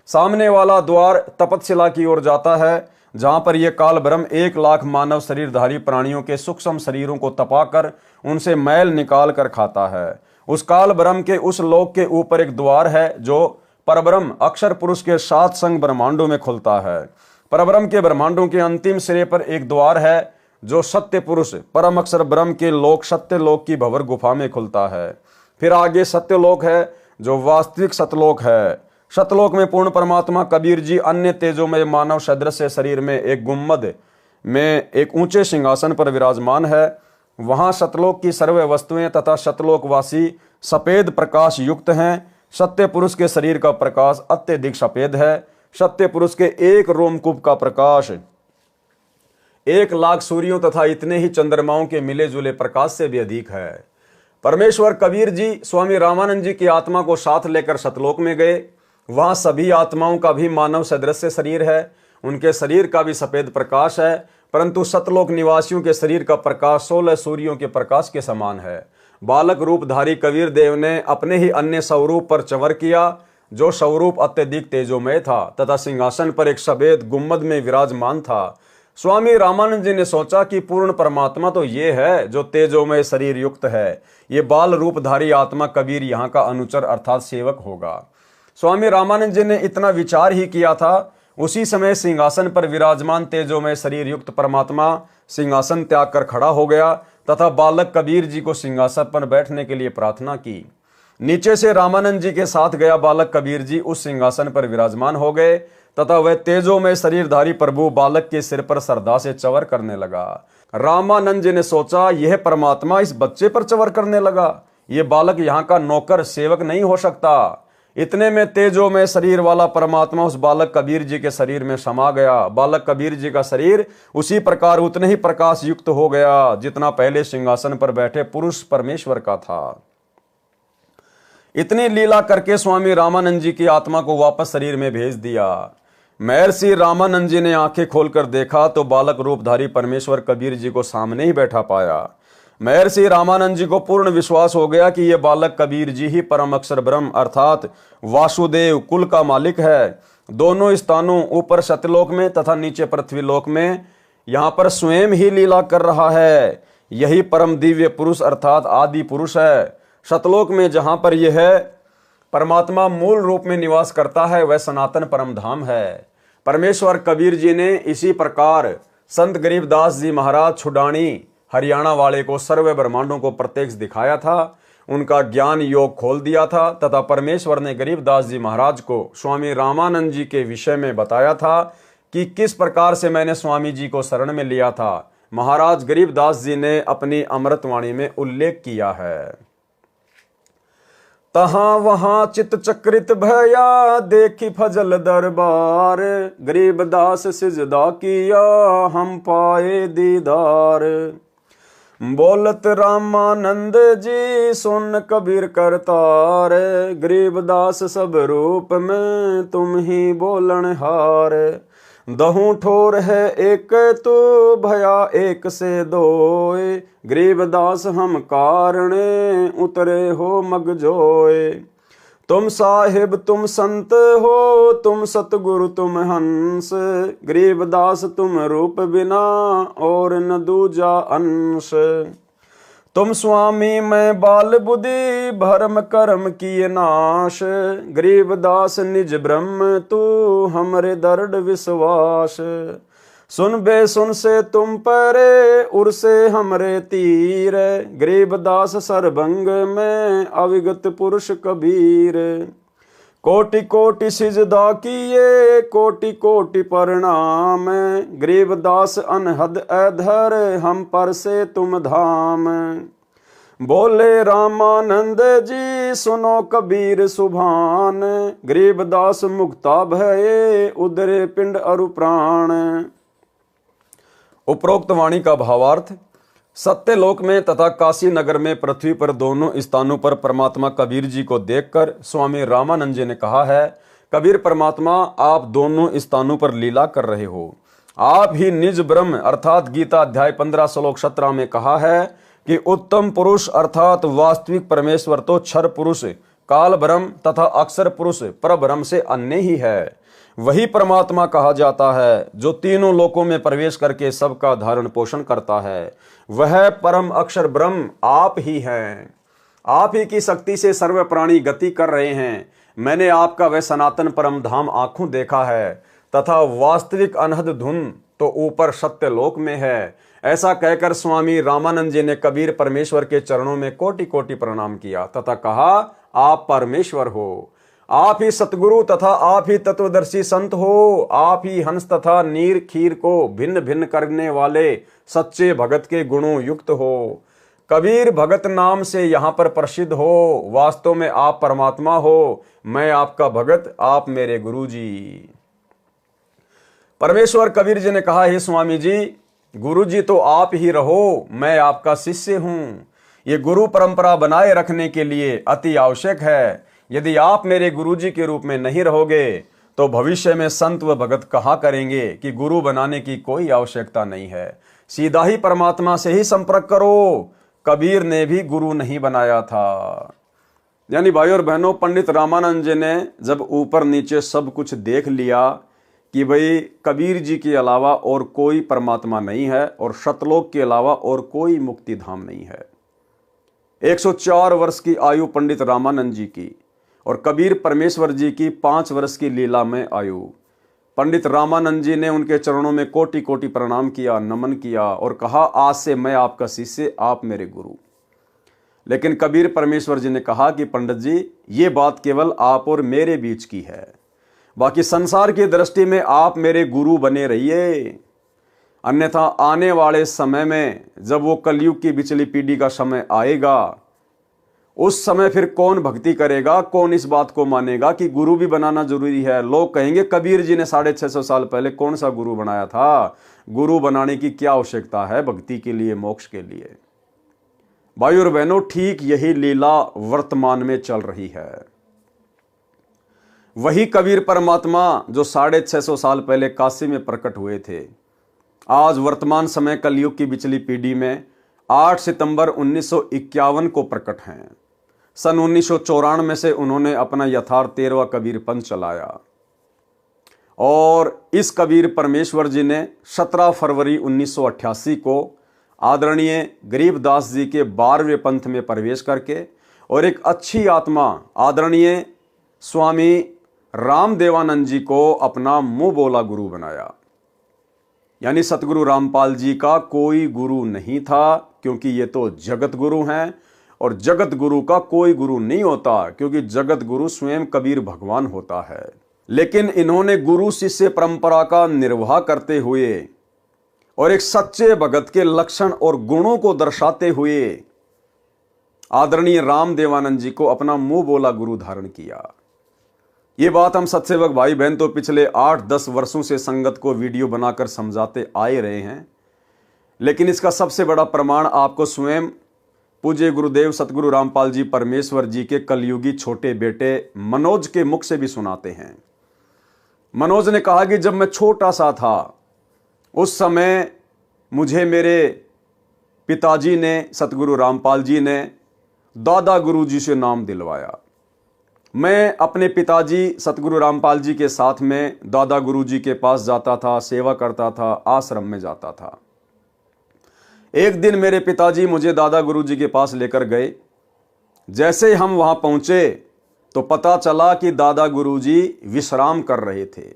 Speaker 1: सामने वाला द्वार तपतशिला की ओर जाता है जहां पर यह काल ब्रह्म 1 लाख मानव शरीरधारी प्राणियों के सूक्ष्म शरीरों को तपाकर उनसे मैल निकाल कर खाता है। उस काल ब्रह्म के उस लोक के ऊपर एक द्वार है जो परब्रह्म अक्षर पुरुष के 7 संग ब्रह्मांडों में खुलता है। परब्रह्म के ब्रह्मांडों के अंतिम सिरे पर एक द्वार है जो सत्य पुरुष परम अक्षर ब्रह्म के लोक सत्य लोक की भंवर गुफा में खुलता है। फिर आगे सत्यलोक है जो वास्तविक सतलोक है। सतलोक में पूर्ण परमात्मा कबीर जी अन्य तेजोमय मानव सदृश शरीर में एक गुम्मद में एक ऊंचे सिंहासन पर विराजमान है। वहां सतलोक की सर्व वस्तुएं तथा सतलोकवासी सफेद प्रकाश युक्त हैं। सत्य पुरुष के शरीर का प्रकाश अत्यधिक सफेद है। सत्य पुरुष के एक रोमकूप का प्रकाश 1 लाख सूर्यों तथा इतने ही चंद्रमाओं के मिले जुले प्रकाश से भी अधिक है। परमेश्वर कबीर जी स्वामी रामानंद जी की आत्मा को साथ लेकर सतलोक में गए। वहां सभी आत्माओं का भी मानव सदृश शरीर है। उनके शरीर का भी सफेद प्रकाश है, परंतु सतलोक निवासियों के शरीर का प्रकाश 16 सूर्यों के प्रकाश के समान है। बालक रूपधारी कबीर देव ने अपने ही अन्य स्वरूप पर चवर किया, जो स्वरूप अत्यधिक तेजोमय था तथा सिंहासन पर एक सफेद गुम्बद में विराजमान था। स्वामी रामानंद जी ने सोचा कि पूर्ण परमात्मा तो ये है जो तेजोमय शरीर युक्त है। ये बाल रूपधारी आत्मा कबीर यहाँ का अनुचर अर्थात सेवक होगा। स्वामी रामानंद जी ने इतना विचार ही किया था, उसी समय सिंहासन पर विराजमान तेजोमय शरीर युक्त परमात्मा सिंहासन त्याग कर खड़ा हो गया तथा बालक कबीर जी को सिंहासन पर बैठने के लिए प्रार्थना की। नीचे से रामानंद जी के साथ गया बालक कबीर जी उस सिंहासन पर विराजमान हो गए तथा वह तेजोमय शरीरधारी प्रभु बालक के सिर पर श्रद्धा से चवर करने लगा। रामानंद जी ने सोचा, यह परमात्मा इस बच्चे पर चवर करने लगा, ये बालक यहाँ का नौकर सेवक नहीं हो सकता। इतने में तेजोमय शरीर वाला परमात्मा उस बालक कबीर जी के शरीर में समा गया। बालक कबीर जी का शरीर उसी प्रकार उतने ही प्रकाश युक्त हो गया जितना पहले सिंहासन पर बैठे पुरुष परमेश्वर का था। इतनी लीला करके स्वामी रामानंद जी की आत्मा को वापस शरीर में भेज दिया। महर्षि रामानंद जी ने आंखें खोलकर देखा तो बालक रूपधारी परमेश्वर कबीर जी को सामने ही बैठा पाया। महर्षि रामानंद जी को पूर्ण विश्वास हो गया कि यह बालक कबीर जी ही परम अक्षर ब्रह्म अर्थात वासुदेव कुल का मालिक है। दोनों स्थानों ऊपर सत्यलोक में तथा नीचे पृथ्वीलोक में यहाँ पर स्वयं ही लीला कर रहा है। यही परम दिव्य पुरुष अर्थात आदि पुरुष है। सतलोक में जहां पर यह है परमात्मा मूल रूप में निवास करता है, वह सनातन परम धाम है। परमेश्वर कबीर जी ने इसी प्रकार संत गरीबदास जी महाराज छुडानी हरियाणा वाले को सर्व ब्रह्मांडों को प्रत्यक्ष दिखाया था, उनका ज्ञान योग खोल दिया था तथा परमेश्वर ने गरीबदास जी महाराज को स्वामी रामानंद जी के विषय में बताया था कि किस प्रकार से मैंने स्वामी जी को शरण में लिया था। महाराज गरीबदास जी ने अपनी अमृतवाणी में उल्लेख किया है। तहाँ वहां चित चक्रित भया देखी फजल दरबार, गरीबदास सिजदा किया हम पाए दीदार। बोलत रामानंद जी सुन कबीर करतार, गरीबदास सब रूप में तुम ही बोलन हार। दहू ठोर है एक तो भया एक से दोए, गरीबदास हम कारणे उतरे हो मगजोए। तुम साहिब तुम संत हो तुम सतगुरु तुम हंस, गरीबदास तुम रूप बिना और न दूजा अंश। तुम स्वामी मैं बाल बुद्धि भरम कर्म किए नाश, गरीबदास निज ब्रह्म तू हमरे दृढ़ विश्वास। सुन बे सुन से तुम परे उर से हमरे तीर, गरीबदास सरभंग में अविगत पुरुष कबीर। कोटि कोटि सिजदा किए कोटि कोटि प्रणाम, गरीबदास अनहद अधर हम पर से तुम धाम। बोले रामानंद जी सुनो कबीर सुभान, गरीबदास मुक्ता भये उदरे पिंड अरु प्राण। उपरोक्त वाणी का भावार्थ, सत्यलोक में तथा काशी नगर में पृथ्वी पर दोनों स्थानों पर परमात्मा कबीर जी को देखकर स्वामी रामानंद जी ने कहा है, कबीर परमात्मा आप दोनों स्थानों पर लीला कर रहे हो। आप ही निज ब्रह्म अर्थात गीता अध्याय 15 श्लोक 17 में कहा है कि उत्तम पुरुष अर्थात वास्तविक परमेश्वर तो क्षर पुरुष काल ब्रह्म तथा अक्षर पुरुष परब्रह्म से अन्य ही है। वही परमात्मा कहा जाता है जो तीनों लोकों में प्रवेश करके सबका धारण पोषण करता है। वह परम अक्षर ब्रह्म आप ही हैं। आप ही की शक्ति से सर्व प्राणी गति कर रहे हैं। मैंने आपका वह सनातन परम धाम आंखों देखा है तथा वास्तविक अनहद धुन तो ऊपर सत्यलोक में है। ऐसा कहकर स्वामी रामानंद जी ने कबीर परमेश्वर के चरणों में कोटि कोटि प्रणाम किया तथा कहा, आप परमेश्वर हो, आप ही सतगुरु तथा आप ही तत्वदर्शी संत हो, आप ही हंस तथा नीर खीर को भिन्न भिन्न करने वाले सच्चे भगत के गुणों युक्त हो। कबीर भगत नाम से यहाँ पर प्रसिद्ध हो। वास्तव में आप परमात्मा हो, मैं आपका भगत, आप मेरे गुरु जी। परमेश्वर कबीर जी ने कहा, हे स्वामी जी, गुरु जी तो आप ही रहो, मैं आपका शिष्य हूँ। ये गुरु परंपरा बनाए रखने के लिए अति आवश्यक है। यदि आप मेरे गुरु जी के रूप में नहीं रहोगे तो भविष्य में संत व भगत कहा करेंगे कि गुरु बनाने की कोई आवश्यकता नहीं है, सीधा ही परमात्मा से ही संपर्क करो। कबीर ने भी गुरु नहीं बनाया था। यानी भाई और बहनों, पंडित रामानंद जी ने जब ऊपर नीचे सब कुछ देख लिया कि भाई कबीर जी के अलावा और कोई परमात्मा नहीं है और सतलोक के अलावा और कोई मुक्ति धाम नहीं है। 104 वर्ष की आयु पंडित रामानंद जी की और कबीर परमेश्वर जी की 5 वर्ष की लीला में आयु। पंडित रामानंद जी ने उनके चरणों में कोटि कोटि प्रणाम किया, नमन किया और कहा, आज से मैं आपका शिष्य, आप मेरे गुरु। लेकिन कबीर परमेश्वर जी ने कहा कि पंडित जी, ये बात केवल आप और मेरे बीच की है, बाकी संसार की दृष्टि में आप मेरे गुरु बने रहिए, अन्यथा आने वाले समय में जब वो कलयुग की बिचली पीढ़ी का समय आएगा, उस समय फिर कौन भक्ति करेगा, कौन इस बात को मानेगा कि गुरु भी बनाना जरूरी है। लोग कहेंगे कबीर जी ने 650 साल पहले कौन सा गुरु बनाया था, गुरु बनाने की क्या आवश्यकता है भक्ति के लिए, मोक्ष के लिए। भाई और बहनों, ठीक यही लीला वर्तमान में चल रही है। वही कबीर परमात्मा जो 650 साल पहले काशी में प्रकट हुए थे, आज वर्तमान समय कलयुग की बिचली पीढ़ी में 8 सितंबर 1951 को प्रकट हैं। सन 1994 से उन्होंने अपना यथार्थ 13वां कबीर पंथ चलाया और इस कबीर परमेश्वर जी ने 17 फरवरी 1988 को आदरणीय गरीबदास जी के 12वें पंथ में प्रवेश करके और एक अच्छी आत्मा आदरणीय स्वामी रामदेवानंद जी को अपना मुंह बोला गुरु बनाया। यानी सतगुरु रामपाल जी का कोई गुरु नहीं था, क्योंकि ये तो जगत गुरु हैं और जगत गुरु का कोई गुरु नहीं होता, क्योंकि जगत गुरु स्वयं कबीर भगवान होता है। लेकिन इन्होंने गुरु शिष्य परंपरा का निर्वाह करते हुए और एक सच्चे भगत के लक्षण और गुणों को दर्शाते हुए आदरणीय रामदेवानंद जी को अपना मुंह बोला गुरु धारण किया। ये बात हम सत्सेवक भाई बहन तो पिछले 8-10 वर्षों से संगत को वीडियो बनाकर समझाते आए रहे हैं, लेकिन इसका सबसे बड़ा प्रमाण आपको स्वयं पूज्य गुरुदेव सतगुरु रामपाल जी परमेश्वर जी के कलयुगी छोटे बेटे मनोज के मुख से भी सुनाते हैं। मनोज ने कहा कि जब मैं छोटा सा था उस समय मुझे मेरे पिताजी ने, सतगुरु रामपाल जी ने दादा गुरु जी से नाम दिलवाया। मैं अपने पिताजी सतगुरु रामपाल जी के साथ में दादा गुरु जी के पास जाता था, सेवा करता था, आश्रम में जाता था। एक दिन मेरे पिताजी मुझे दादा गुरु जी के पास लेकर गए। जैसे हम वहां पहुंचे तो पता चला कि दादा गुरु जी विश्राम कर रहे थे।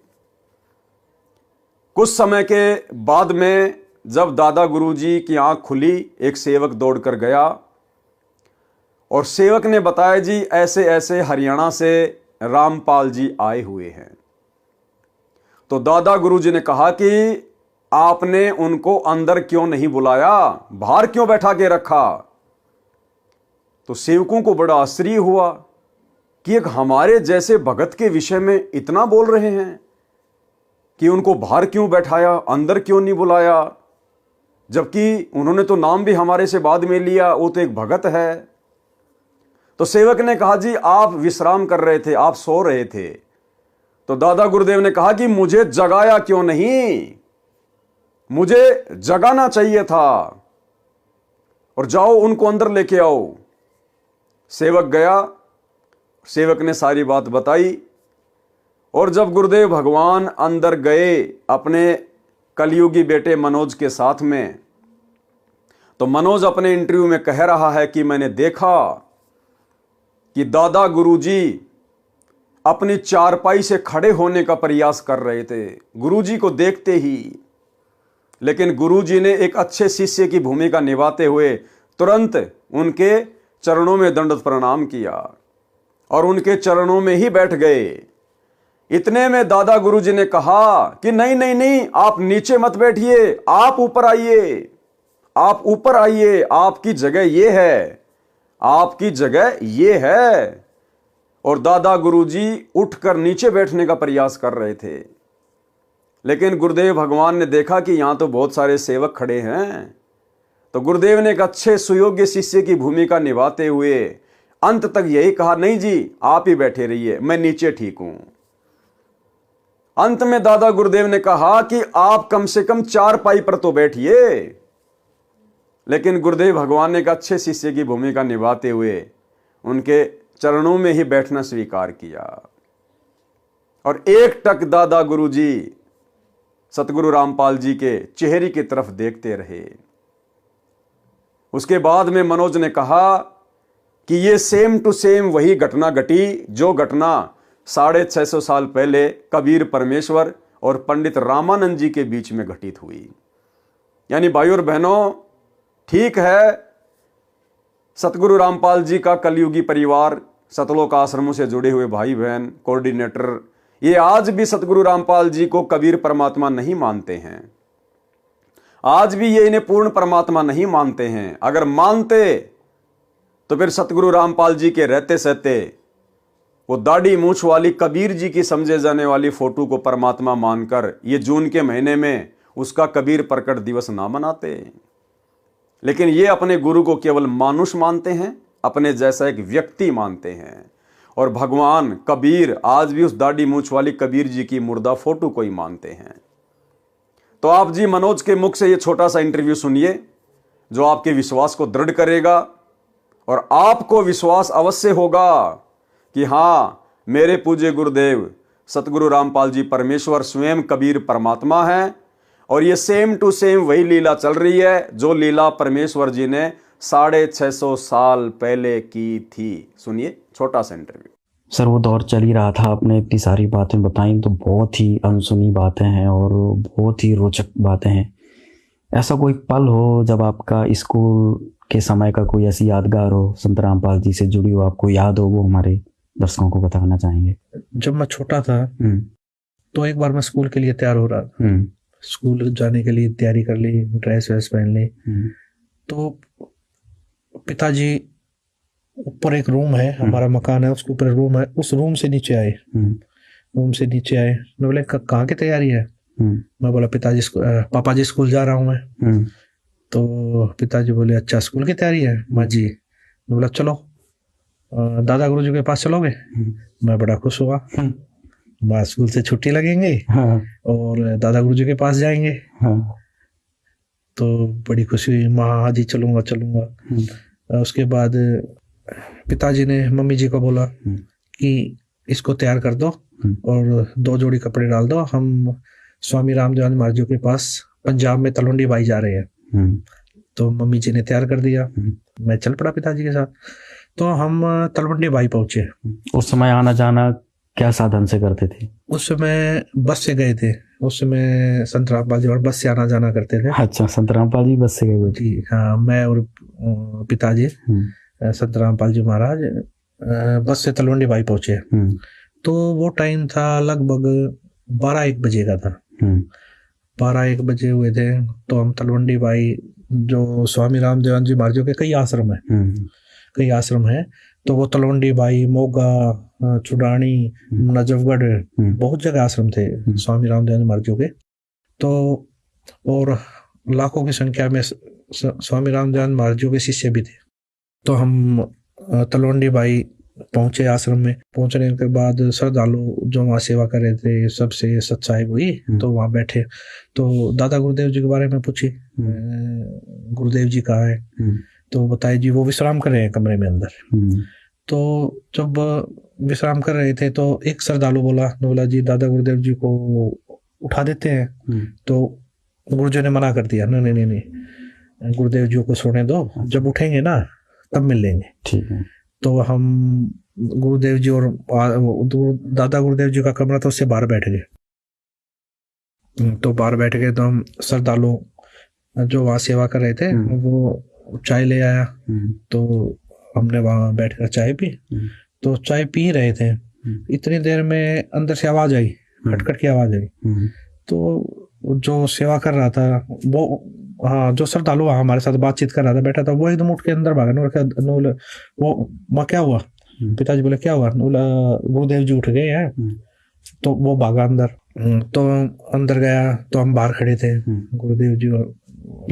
Speaker 1: कुछ समय के बाद में जब दादा गुरु जी की आंख खुली, एक सेवक दौड़कर गया और सेवक ने बताया, जी ऐसे ऐसे हरियाणा से रामपाल जी आए हुए हैं। तो दादा गुरु जी ने कहा कि आपने उनको अंदर क्यों नहीं बुलाया, बाहर क्यों बैठा के रखा। तो सेवकों को बड़ा आश्चर्य हुआ कि एक हमारे जैसे भगत के विषय में इतना बोल रहे हैं कि उनको बाहर क्यों बैठाया, अंदर क्यों नहीं बुलाया, जबकि उन्होंने तो नाम भी हमारे से बाद में लिया, वो तो एक भगत है। तो सेवक ने कहा, जी आप विश्राम कर रहे थे, आप सो रहे थे। तो दादा गुरुदेव ने कहा कि मुझे जगाया क्यों नहीं, मुझे जगाना चाहिए था, और जाओ उनको अंदर लेके आओ। सेवक गया, सेवक ने सारी बात बताई और जब गुरुदेव भगवान अंदर गए अपने कलयुगी बेटे मनोज के साथ में, तो मनोज अपने इंटरव्यू में कह रहा है कि मैंने देखा कि दादा गुरुजी अपनी चारपाई से खड़े होने का प्रयास कर रहे थे गुरुजी को देखते ही, लेकिन गुरुजी ने एक अच्छे शिष्य की भूमिका निभाते हुए तुरंत उनके चरणों में दंडवत प्रणाम किया और उनके चरणों में ही बैठ गए। इतने में दादा गुरुजी ने कहा कि नहीं नहीं नहीं, आप नीचे मत बैठिए, आप ऊपर आइए, आप ऊपर आइए, आपकी जगह ये है, आपकी जगह ये है। और दादा गुरुजी उठकर नीचे बैठने का प्रयास कर रहे थे, लेकिन गुरुदेव भगवान ने देखा कि यहां तो बहुत सारे सेवक खड़े हैं, तो गुरुदेव ने एक अच्छे सुयोग्य शिष्य की भूमिका निभाते हुए अंत तक यही कहा, नहीं जी आप ही बैठे रहिए, मैं नीचे ठीक हूं। अंत में दादा गुरुदेव ने कहा कि आप कम से कम चारपाई पर तो बैठिए, लेकिन गुरुदेव भगवान ने एक अच्छे शिष्य की भूमिका निभाते हुए उनके चरणों में ही बैठना स्वीकार किया और एक टक दादा गुरुजी सतगुरु रामपाल जी के चेहरे की तरफ देखते रहे। उसके बाद में मनोज ने कहा कि ये सेम टू सेम वही घटना घटी जो घटना 650 साल पहले कबीर परमेश्वर और पंडित रामानंद जी के बीच में घटित हुई। यानी भाइयों और बहनों, ठीक है, सतगुरु रामपाल जी का कलयुगी परिवार, सतलोक आश्रमों से जुड़े हुए भाई बहन, कोऑर्डिनेटर, ये आज भी सतगुरु रामपाल जी को कबीर परमात्मा नहीं मानते हैं। आज भी ये इन्हें पूर्ण परमात्मा नहीं मानते हैं। अगर मानते तो फिर सतगुरु रामपाल जी के रहते सहते वो दाढ़ी मूछ वाली कबीर जी की समझे जाने वाली फोटो को परमात्मा मानकर ये जून के महीने में उसका कबीर प्रकट दिवस ना मनाते। लेकिन ये अपने गुरु को केवल मानुष मानते हैं, अपने जैसा एक व्यक्ति मानते हैं। और भगवान कबीर आज भी उस दाढ़ी मूछ वाली कबीर जी की मुर्दा फोटो को ही मानते हैं। तो आप जी मनोज के मुख से ये छोटा सा इंटरव्यू सुनिए जो आपके विश्वास को दृढ़ करेगा और आपको विश्वास अवश्य होगा कि हाँ, मेरे पूज्य गुरुदेव सतगुरु रामपाल जी परमेश्वर स्वयं कबीर परमात्मा है और ये सेम टू सेम वही लीला चल रही है जो लीला परमेश्वर जी ने 650 साल पहले की थी। सुनिए छोटा सा इंटरव्यू।
Speaker 2: सर, वो दौर चल ही रहा था, आपने इतनी सारी बातें बताई तो बहुत ही अनसुनी बातें हैं और बहुत ही रोचक बातें हैं। ऐसा कोई पल हो जब आपका स्कूल के समय का कोई ऐसी यादगार हो संत रामपाल जी से जुड़ी हो, आपको याद हो, वो हमारे दर्शकों को बताना चाहेंगे?
Speaker 3: जब मैं छोटा था तो एक बार मैं स्कूल के लिए तैयार हो रहा था, स्कूल जाने के लिए तैयारी कर ली, ड्रेस वैस पहन ली। तो पिताजी, ऊपर एक रूम है, हमारा मकान है, उसके ऊपर रूम है, उस रूम से नीचे आए। मैं बोले कहाँ की तैयारी है? मैं बोला पापा जी स्कूल जा रहा हूँ मैं। तो पिताजी बोले अच्छा स्कूल की तैयारी है? माँ जी। मैं बोला चलो दादा गुरुजी के पास चलोगे? मैं बड़ा खुश हुआ, माँ स्कूल से छुट्टी लगेंगे और दादा गुरुजी के पास जाएंगे। तो बड़ी खुशी हुई, माँ जी चलूंगा चलूंगा। उसके बाद पिताजी ने मम्मी जी को बोला कि इसको तैयार कर दो और 2 जोड़ी कपड़े डाल दो, हम स्वामी रामदेव महाराज जी के पास पंजाब में तलवंडी बाई जा रहे हैं। तो मम्मी जी ने तैयार कर दिया, मैं चल पड़ा पिताजी के साथ। तो हम तलवंडी बाई पहुंचे।
Speaker 2: उस समय आना जाना क्या साधन से करते थे?
Speaker 3: उस समय बस से गए थे। उस समय संत रामपाल जी और बस से आना जाना करते थे।
Speaker 2: अच्छा, संत रामपाल जी बस से गए थे?
Speaker 3: हाँ, मैं और पिताजी संत रामपाल जी महाराज बस से तलवंडी बाई पहुंचे। तो वो टाइम था लगभग 12-1 बजे का था। 12-1 बजे हुए थे। तो हम तलवंडी बाई, जो स्वामी रामदेव जी महाराज के कई आश्रम है, तो वो तलवंडी बाई, मोगा, चुडानी, नजफगढ़, बहुत जगह आश्रम थे स्वामी रामदेव महाराज के। तो और लाखों की संख्या में स्वामी रामदेव महाराज के शिष्य भी थे। तो हम तलवंडी बाई पहुंचे आश्रम में। पहुंचने के बाद श्रद्धालु जो वहाँ सेवा कर रहे थे सबसे सच्चाई हुई। तो वहाँ बैठे तो दादा गुरुदेव जी के बारे में पूछी, गुरुदेव जी कहाँ है? तो बताए जी वो विश्राम कर रहे हैं कमरे में अंदर। तो जब विश्राम कर रहे थे तो एक श्रद्धालु बोला जी दादा गुरुदेव जी को उठा देते हैं। तो गुरुजी ने मना कर दिया, नहीं, गुरुदेव जी को सोने दो, जब उठेंगे ना तब मिल लेंगे।
Speaker 2: ठीक है।
Speaker 3: तो हम गुरुदेव जी और दादा गुरुदेव जी का कमरा था, उससे बाहर बैठ गए। तो बाहर बैठ गए तो हम श्रद्धालु जो वहाँ सेवा कर रहे थे वो चाय ले आया। तो हमने वहाँ बैठकर चाय पी। तो चाय पी रहे थे, इतनी देर में अंदर से आवाज आई, खटखट की आवाज आई। तो जो सेवा कर रहा था वो, हाँ, जो श्रद्धालु हमारे साथ बातचीत कर रहा था, बैठा था, वो एकदम उठ के अंदर भागा। वो माँ क्या हुआ? पिताजी बोले क्या हुआ? बोला गुरुदेव जी उठ गए हैं। तो वो भागा अंदर। तो अंदर गया तो हम बाहर खड़े थे, गुरुदेव जी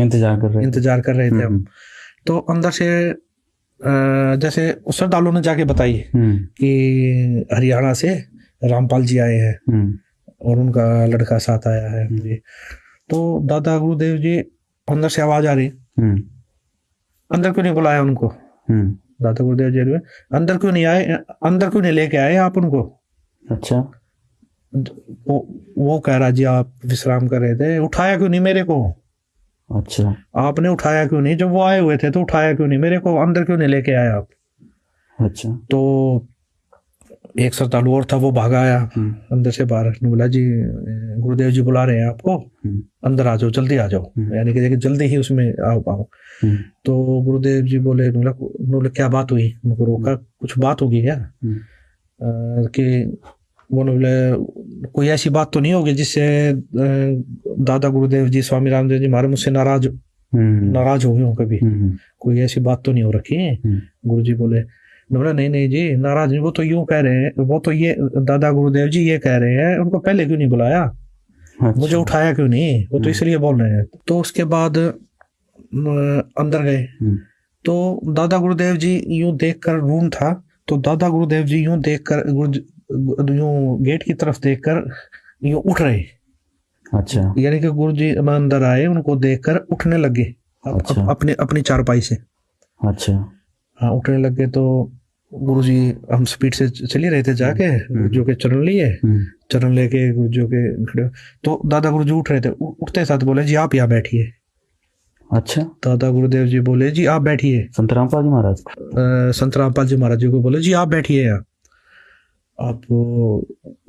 Speaker 3: इंतजार कर रहे थे हम। तो अंदर से जैसे श्रद्धालु ने जाके बताई कि हरियाणा से रामपाल जी आए हैं और उनका लड़का साथ आया है। तो दादा गुरुदेव जी, अंदर से आवाज आ रही अंदर क्यों नहीं बुलाया उनको? दादा गुरुदेव जी में अंदर क्यों नहीं आए, अंदर क्यों नहीं लेके आए आप उनको?
Speaker 2: अच्छा।
Speaker 3: वो कह रहा जी आप विश्राम कर रहे थे, उठाया क्यों नहीं मेरे को?
Speaker 2: अच्छा।
Speaker 3: आपने उठाया क्यों नहीं? जब वो आए हुए थे तो उठाया क्यों नहीं मेरे को? अंदर क्यों नहीं लेके आए आप?
Speaker 2: अच्छा।
Speaker 3: तो एक श्रद्धालु और था, वो भागा आया अंदर से बाहर, ने बोला जी गुरुदेव जी बुला रहे हैं आपको, अंदर आ जाओ, जल्दी आ जाओ, यानी कि जल्दी ही उसमें आओ। तो गुरुदेव जी बोले, क्या बात हुई? उनको रोका, कुछ बात होगी क्या? कि वो बोले कोई ऐसी बात तो नहीं होगी जिससे दादा गुरुदेव जी स्वामी रामदेव जी महाराज मुझसे नाराज हो गए हो कभी? कोई ऐसी बात तो नहीं हो रखी है? गुरु जी बोले, बोला नहीं जी नाराज नहीं, वो तो यूं कह रहे हैं, वो तो ये दादा गुरुदेव जी ये कह रहे हैं उनको पहले क्यों नहीं बुलाया? अच्छा। मुझे उठाया क्यों नहीं? वो तो इसलिए बोल रहे हैं। तो उसके बाद अंदर गए तो दादा गुरुदेव जी यूं देखकर, रूम था तो दादा गुरुदेव जी यूं देखकर, यूं गेट की तरफ देखकर यूं उठ रहे। अच्छा। यानी कि गुरु जी अंदर आए, उनको देखकर उठने लगे। अच्छा। अपनी चारपाई से। अच्छा। हाँ, उठने लगे तो गुरु जी, हम स्पीड से चल ही रहे थे, जाके गुरु के चरण लिए, चरण लेके गुरु जी के खड़े, तो दादा गुरु जी उठ रहे थे, उठते साथ बोले जी आप यहाँ बैठिए। अच्छा। दादा गुरुदेव जी बोले जी आप बैठिए। संत रामपाल जी महाराज, संत रामपाल जी महाराज जी को बोले जी आप बैठिए यहाँ। आप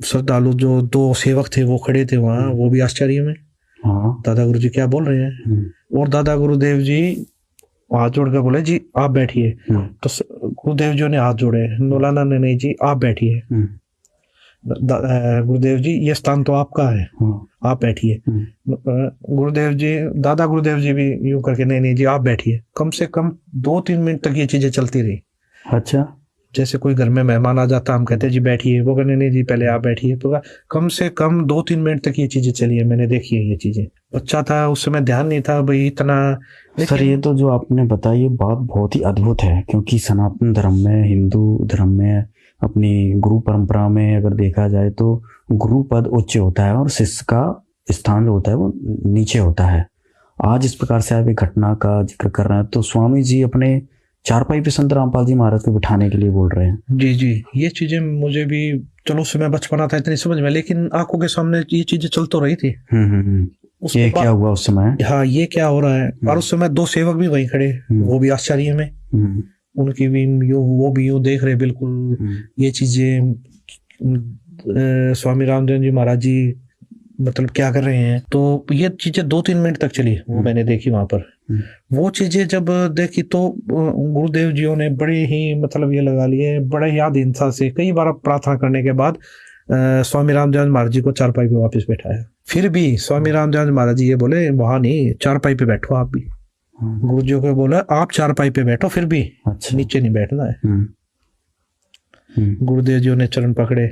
Speaker 3: श्रद्धालु जो दो सेवक थे वो खड़े थे वहाँ, वो भी आश्चर्य में, दादा गुरु जी क्या बोल रहे हैं। और दादा गुरुदेव जी हाथ जोड़ कर बोले जी आप बैठिए। तो गुरुदेव जी ने हाथ जोड़े, मौलाना ने नहीं जी आप बैठिए। गुरुदेव जी ये स्थान तो आपका है, आप बैठिए। गुरुदेव जी, दादा गुरुदेव जी भी यूं करके नहीं जी आप बैठिए। कम से कम 2-3 मिनट तक ये चीजें चलती रही। अच्छा। जैसे कोई घर में मेहमान आ जाता, हम कहते जी बैठिए, वो कहने नहीं जी पहले आप बैठिए। तो कम से कम 2-3 मिनट तक ये चीजें चली है, मैंने देखी है ये चीजें। बच्चा था उस समय, ध्यान नहीं था भाई इतना।
Speaker 2: सर ये तो जो आपने बताई ये बात बहुत ही अद्भुत है, क्योंकि सनातन धर्म में, हिंदू धर्म में, अपनी गुरु परंपरा में अगर देखा जाए तो गुरु पद उच्च होता है और शिष्य का स्थान जो होता है वो नीचे होता है। आज इस प्रकार से आप एक घटना का जिक्र कर रहे हैं तो स्वामी जी अपने चारपाई पे संत रामपाल जी महाराज को बिठाने के लिए बोल रहे हैं।
Speaker 3: जी जी, ये चीजें मुझे भी, चलो उस समय बचपना था इतनी समझ में, लेकिन आंखों के सामने ये चीजें चल तो रही थी।
Speaker 2: ये क्या हुआ उस समय?
Speaker 3: हाँ, ये क्या हो रहा है। और उस समय 2 सेवक भी वहीं खड़े, वो भी आश्चर्य में, उनकी भी वो भी यूं देख रहे बिल्कुल ये चीजें, स्वामी रामदेव जी महाराज जी मतलब क्या कर रहे हैं। तो ये चीजें 2-3 मिनट तक चली, वो मैंने देखी वहां पर। वो चीजें जब देखी तो गुरुदेव जी ने बड़े ही मतलब ये लगा लिए, बड़े ही आधीनता से कई बार प्रार्थना करने के बाद स्वामी रामदेव महाराज जी को चारपाई पे वापस बैठाया। फिर भी स्वामी रामदेव महाराज जी ये बोले वहां नहीं, चारपाई पे बैठो आप भी। गुरु जी को बोला आप चारपाई पे बैठो, फिर भी नीचे नहीं बैठना है। गुरुदेव जी ने चरण पकड़े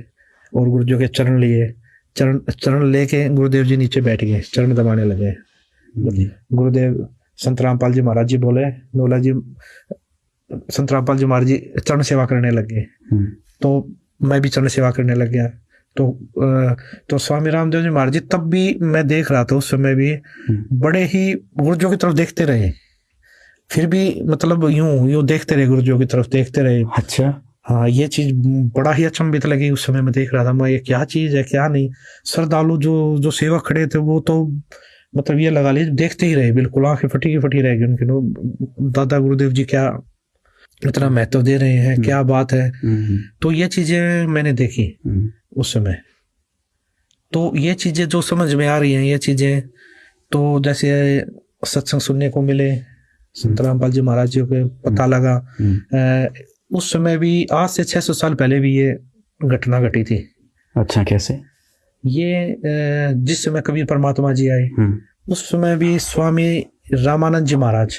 Speaker 3: और गुरु जी के चरण लिए, चरण लेके गुरुदेव जी नीचे बैठ गए, चरण दबाने लगे। गुरुदेव संत रामपाल जी महाराज जी बोले, बोला जी, संत रामपाल जी महाराज जी चरण सेवा करने लगे, तो मैं भी चरण सेवा करने लग गया। तो स्वामी रामदेव जी महाराज जी तब भी मैं देख रहा था, उस समय भी बड़े ही गुरुजों की तरफ देखते रहे, फिर भी मतलब यूं देखते रहे, गुरुजों की तरफ देखते रहे। अच्छा। हाँ, ये चीज बड़ा ही अचंभित लगी उस समय। मैं देख रहा था, मैं ये क्या चीज है क्या नहीं। श्रद्धालु जो सेवक खड़े थे वो तो मतलब ये लगा लीजिए देखते ही रहे, बिल्कुल आंखें फटी रहेगी उनकी। दादा गुरुदेव जी क्या इतना महत्व दे रहे हैं, क्या बात है। तो ये चीजें मैंने देखी उस समय। तो ये चीजें जो समझ में आ रही हैं, ये चीजें तो जैसे सत्संग सुनने को मिले, संत रामपाल जी महाराज जी को पता लगा। उस समय भी आज से 600 साल पहले भी ये घटना घटी थी।
Speaker 2: अच्छा, कैसे?
Speaker 3: ये जिस समय कबीर परमात्मा जी आए उस समय भी स्वामी रामानंद जी महाराज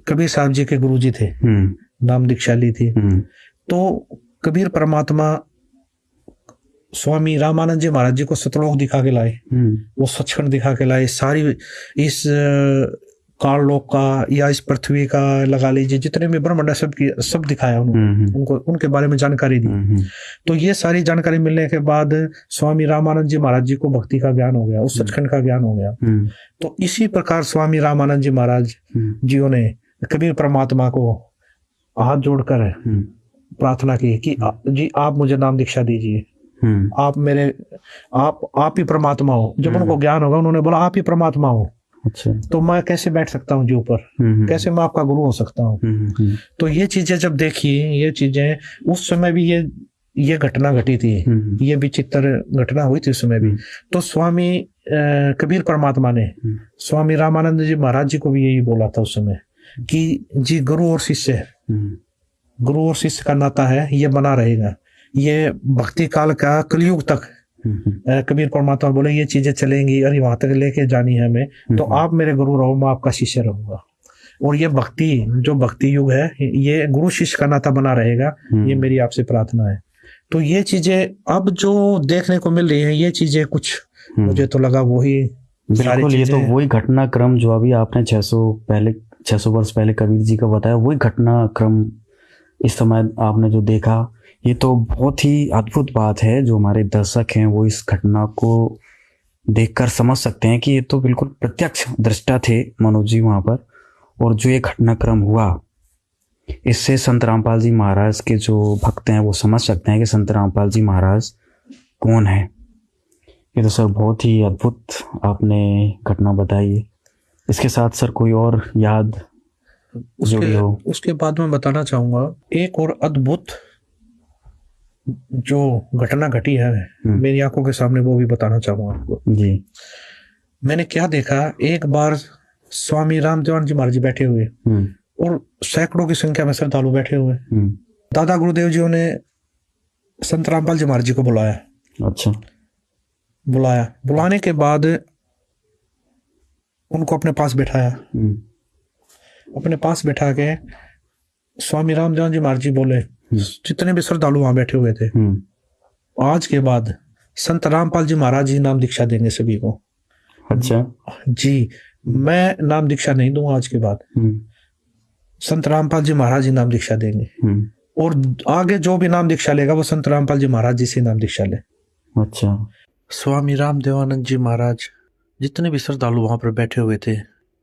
Speaker 3: कबीर साहब जी के गुरु जी थे, नाम दीक्षाली थी। तो कबीर परमात्मा स्वामी रामानंद जी महाराज जी को सतलोक दिखा के लाए, वो सचखंड दिखा के लाए, सारी इस काललोक का या इस पृथ्वी का लगा लीजिए जितने भी ब्रह्मांड सब दिखाया उन्होंने, उनको उनके बारे में जानकारी दी। तो ये सारी जानकारी मिलने के बाद स्वामी रामानंद जी महाराज जी को भक्ति का ज्ञान हो गया, उस सचखंड का ज्ञान हो गया। तो इसी प्रकार स्वामी रामानंद जी महाराज जियों ने कबीर परमात्मा को हाथ जोड़कर प्रार्थना की कि जी आप मुझे नाम दीक्षा दीजिए, आप ही परमात्मा हो। जब उनको ज्ञान होगा उन्होंने बोला आप ही परमात्मा हो।
Speaker 2: अच्छा।
Speaker 3: तो मैं कैसे बैठ सकता हूँ जी ऊपर, कैसे मैं आपका गुरु हो सकता हूँ। तो ये चीजें जब देखी, ये चीजें उस समय भी ये घटना घटी थी, ये विचित्र घटना हुई थी उस समय भी। तो स्वामी कबीर परमात्मा ने स्वामी रामानंद जी महाराज जी को भी यही बोला था उस समय कि जी गुरु और शिष्य, गुरु और शिष्य का नाता है ये बना रहेगा, ये भक्ति काल का कलयुग तक कबीर परमात्मा बोले ये चीजें चलेंगी और वहां तक लेके जानी है हमें। तो आप मेरे गुरु रहो, मैं आपका शिष्य रहूंगा। और ये भक्ति जो भक्ति युग है ये गुरु शिष्य का नाता बना रहेगा, ये मेरी आपसे प्रार्थना है। तो ये चीजें अब जो देखने को मिल रही है, ये चीजें कुछ मुझे तो लगा वही
Speaker 2: बिल्कुल, ये तो वही घटनाक्रम जो अभी आपने 600 वर्ष पहले कबीर जी का बताया, वही घटनाक्रम इस समय आपने जो देखा, ये तो बहुत ही अद्भुत बात है। जो हमारे दर्शक हैं वो इस घटना को देखकर समझ सकते हैं कि ये तो बिल्कुल प्रत्यक्ष दृष्टा थे मनोज जी वहाँ पर। और जो ये घटनाक्रम हुआ, इससे संत रामपाल जी महाराज के जो भक्त हैं वो समझ सकते हैं कि संत रामपाल जी महाराज कौन है। ये तो सर बहुत ही अद्भुत आपने घटना बताई है। इसके साथ सर कोई और याद जो भी हो?
Speaker 3: उसके बाद मैं बताना चाहूंगा एक और अद्भुत जो घटना घटी है मेरी आंखों के सामने, वो भी बताना चाहूंगा आपको
Speaker 2: जी।
Speaker 3: मैंने क्या देखा, एक बार स्वामी रामदेवानंद जी महाराज जी बैठे हुए और सैकड़ों की संख्या में श्रद्धालु बैठे हुए। दादा गुरुदेव जी ने संत रामपाल जी महाराज जी को बुलाया।
Speaker 2: अच्छा।
Speaker 3: बुलाने के बाद उनको अपने पास बैठाया। अपने पास बैठा के स्वामी रामदेवानंद जी महाराज जी बोले, जितने भी श्रद्धालु वहां बैठे हुए थे, आज के बाद संत रामपाल जी महाराज जी नाम दीक्षा देंगे सभी को।
Speaker 2: अच्छा
Speaker 3: जी, मैं नाम दीक्षा नहीं दूंगा आज के बाद, संत रामपाल जी महाराज जी नाम दीक्षा देंगे। और आगे जो भी नाम दीक्षा लेगा वो संत रामपाल जी महाराज जी से नाम दीक्षा ले।
Speaker 2: अच्छा।
Speaker 3: स्वामी रामदेवानंद जी महाराज जितने भी श्रद्धालु वहां पर बैठे हुए थे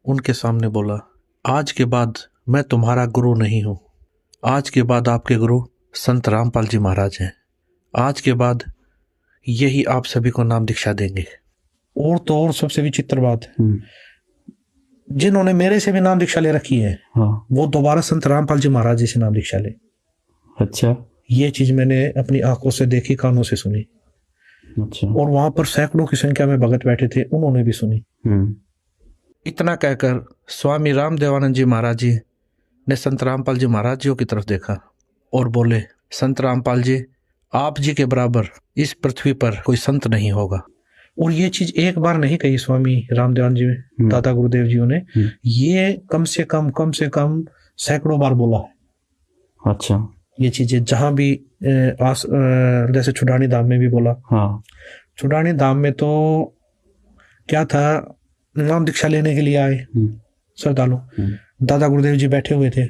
Speaker 3: उनके सामने बोला, आज के बाद मैं तुम्हारा गुरु नहीं हूं, आज के बाद आपके गुरु संत रामपाल जी महाराज हैं। आज के बाद यही आप सभी को नाम दीक्षा देंगे। और तो और सबसे विचित्र बात, जिन्होंने मेरे से भी नाम दीक्षा ले रखी है,
Speaker 2: हाँ,
Speaker 3: वो दोबारा संत रामपाल जी महाराज जी से नाम दीक्षा ले।
Speaker 2: अच्छा।
Speaker 3: ये चीज मैंने अपनी आंखों से देखी, कानों से सुनी।
Speaker 2: अच्छा।
Speaker 3: और वहां पर सैकड़ों की संख्या में भगत बैठे थे, उन्होंने भी सुनी। इतना कहकर स्वामी रामदेवानंद जी महाराज जी ने संत रामपाल जी महाराज जी की तरफ देखा और बोले, संत रामपाल जी, आप जी के बराबर इस पृथ्वी पर कोई संत नहीं होगा। और ये चीज एक बार नहीं कही स्वामी रामदेवानंद जी, दादा गुरुदेव जी ने, ये कम से कम सैकड़ों बार बोला है।
Speaker 2: अच्छा।
Speaker 3: ये चीजें जहां भी जैसे छुडानी धाम में भी बोला।
Speaker 2: हाँ।
Speaker 3: छुडानी धाम में तो क्या था, नाम दीक्षा लेने के लिए आए श्रद्धालु, दादा गुरुदेव जी बैठे हुए थे।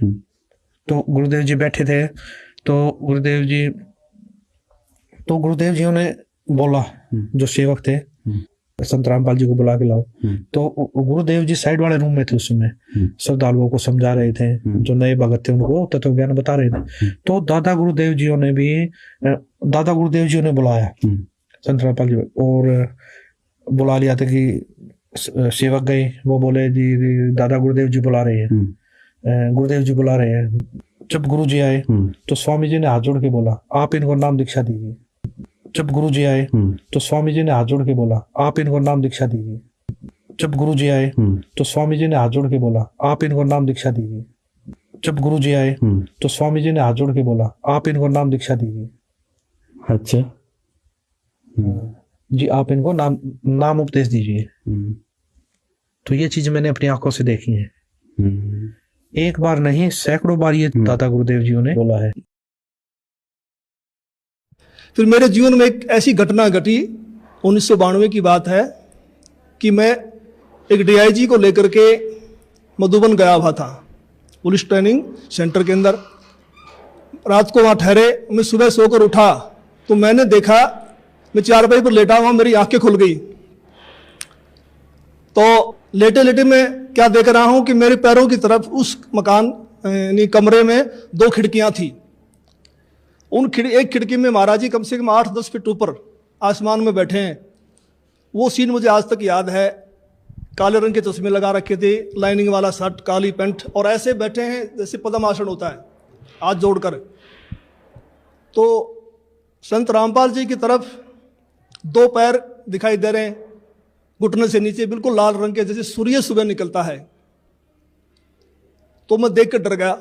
Speaker 3: तो गुरुदेव जी बैठे थे, तो गुरुदेव जी ने बोला, जो सेवक थे, संत रामपाल जी को बुला के लाओ। तो गुरुदेव जी साइड वाले रूम में थे उस समय, श्रद्धालुओं को समझा रहे थे, जो नए भगत थे उनको तत्व ज्ञान बता रहे थे। तो दादा गुरुदेव जी ने बुलाया संत रामपाल जी, और बुला लिया था कि सेवक गए, वो बोले जी दादा गुरुदेव जी बुला रहे हैं, गुरुदेव जी बुला रहे हैं। जब गुरु जी आए तो स्वामी जी ने हाथ जोड़ के बोला, आप इनको नाम दीक्षा दीजिए। जब गुरु जी आए तो स्वामी जी ने हाथ जोड़ के बोला, आप इनको नाम दीक्षा दीजिए। जब गुरु जी आए तो स्वामी जी ने हाथ जोड़ के बोला, आप इनको नाम दीक्षा दीजिए। जब गुरु जी आए तो स्वामी जी ने हाथ जोड़ के बोला, आप इनको नाम दीक्षा दीजिए।
Speaker 2: अच्छा
Speaker 3: जी, आप इनको नाम उपदेश दीजिए। तो ये चीज मैंने अपनी आंखों से देखी है। एक बार नहीं, सैकड़ों बार ये दादा गुरुदेव जी ने बोला है।
Speaker 4: फिर मेरे जीवन में एक ऐसी घटना घटी, 1992 की बात है, कि मैं एक डीआईजी को लेकर के मधुबन गया हुआ था, पुलिस ट्रेनिंग सेंटर के अंदर। रात को वहाँ ठहरे, मैं सुबह सोकर उठा तो मैंने देखा, मैं चारपाई पर लेटा हुआ, मेरी आंखें खुल गई। तो लेटे लेटे मैं क्या देख रहा हूं कि मेरे पैरों की तरफ उस मकान यानी कमरे में 2 खिड़कियां थी। एक खिड़की में महाराज जी कम से कम 8-10 फीट ऊपर आसमान में बैठे हैं। वो सीन मुझे आज तक याद है। काले रंग के चश्मे लगा रखे थे, लाइनिंग वाला शर्ट, काली पैंट, और ऐसे बैठे हैं जैसे पद्मासन होता है, हाथ जोड़कर। तो संत रामपाल जी की तरफ 2 पैर दिखाई दे रहे हैं, घुटने से नीचे बिल्कुल लाल रंग के, जैसे सूर्य सुबह निकलता है। तो मैं देख कर डर गया।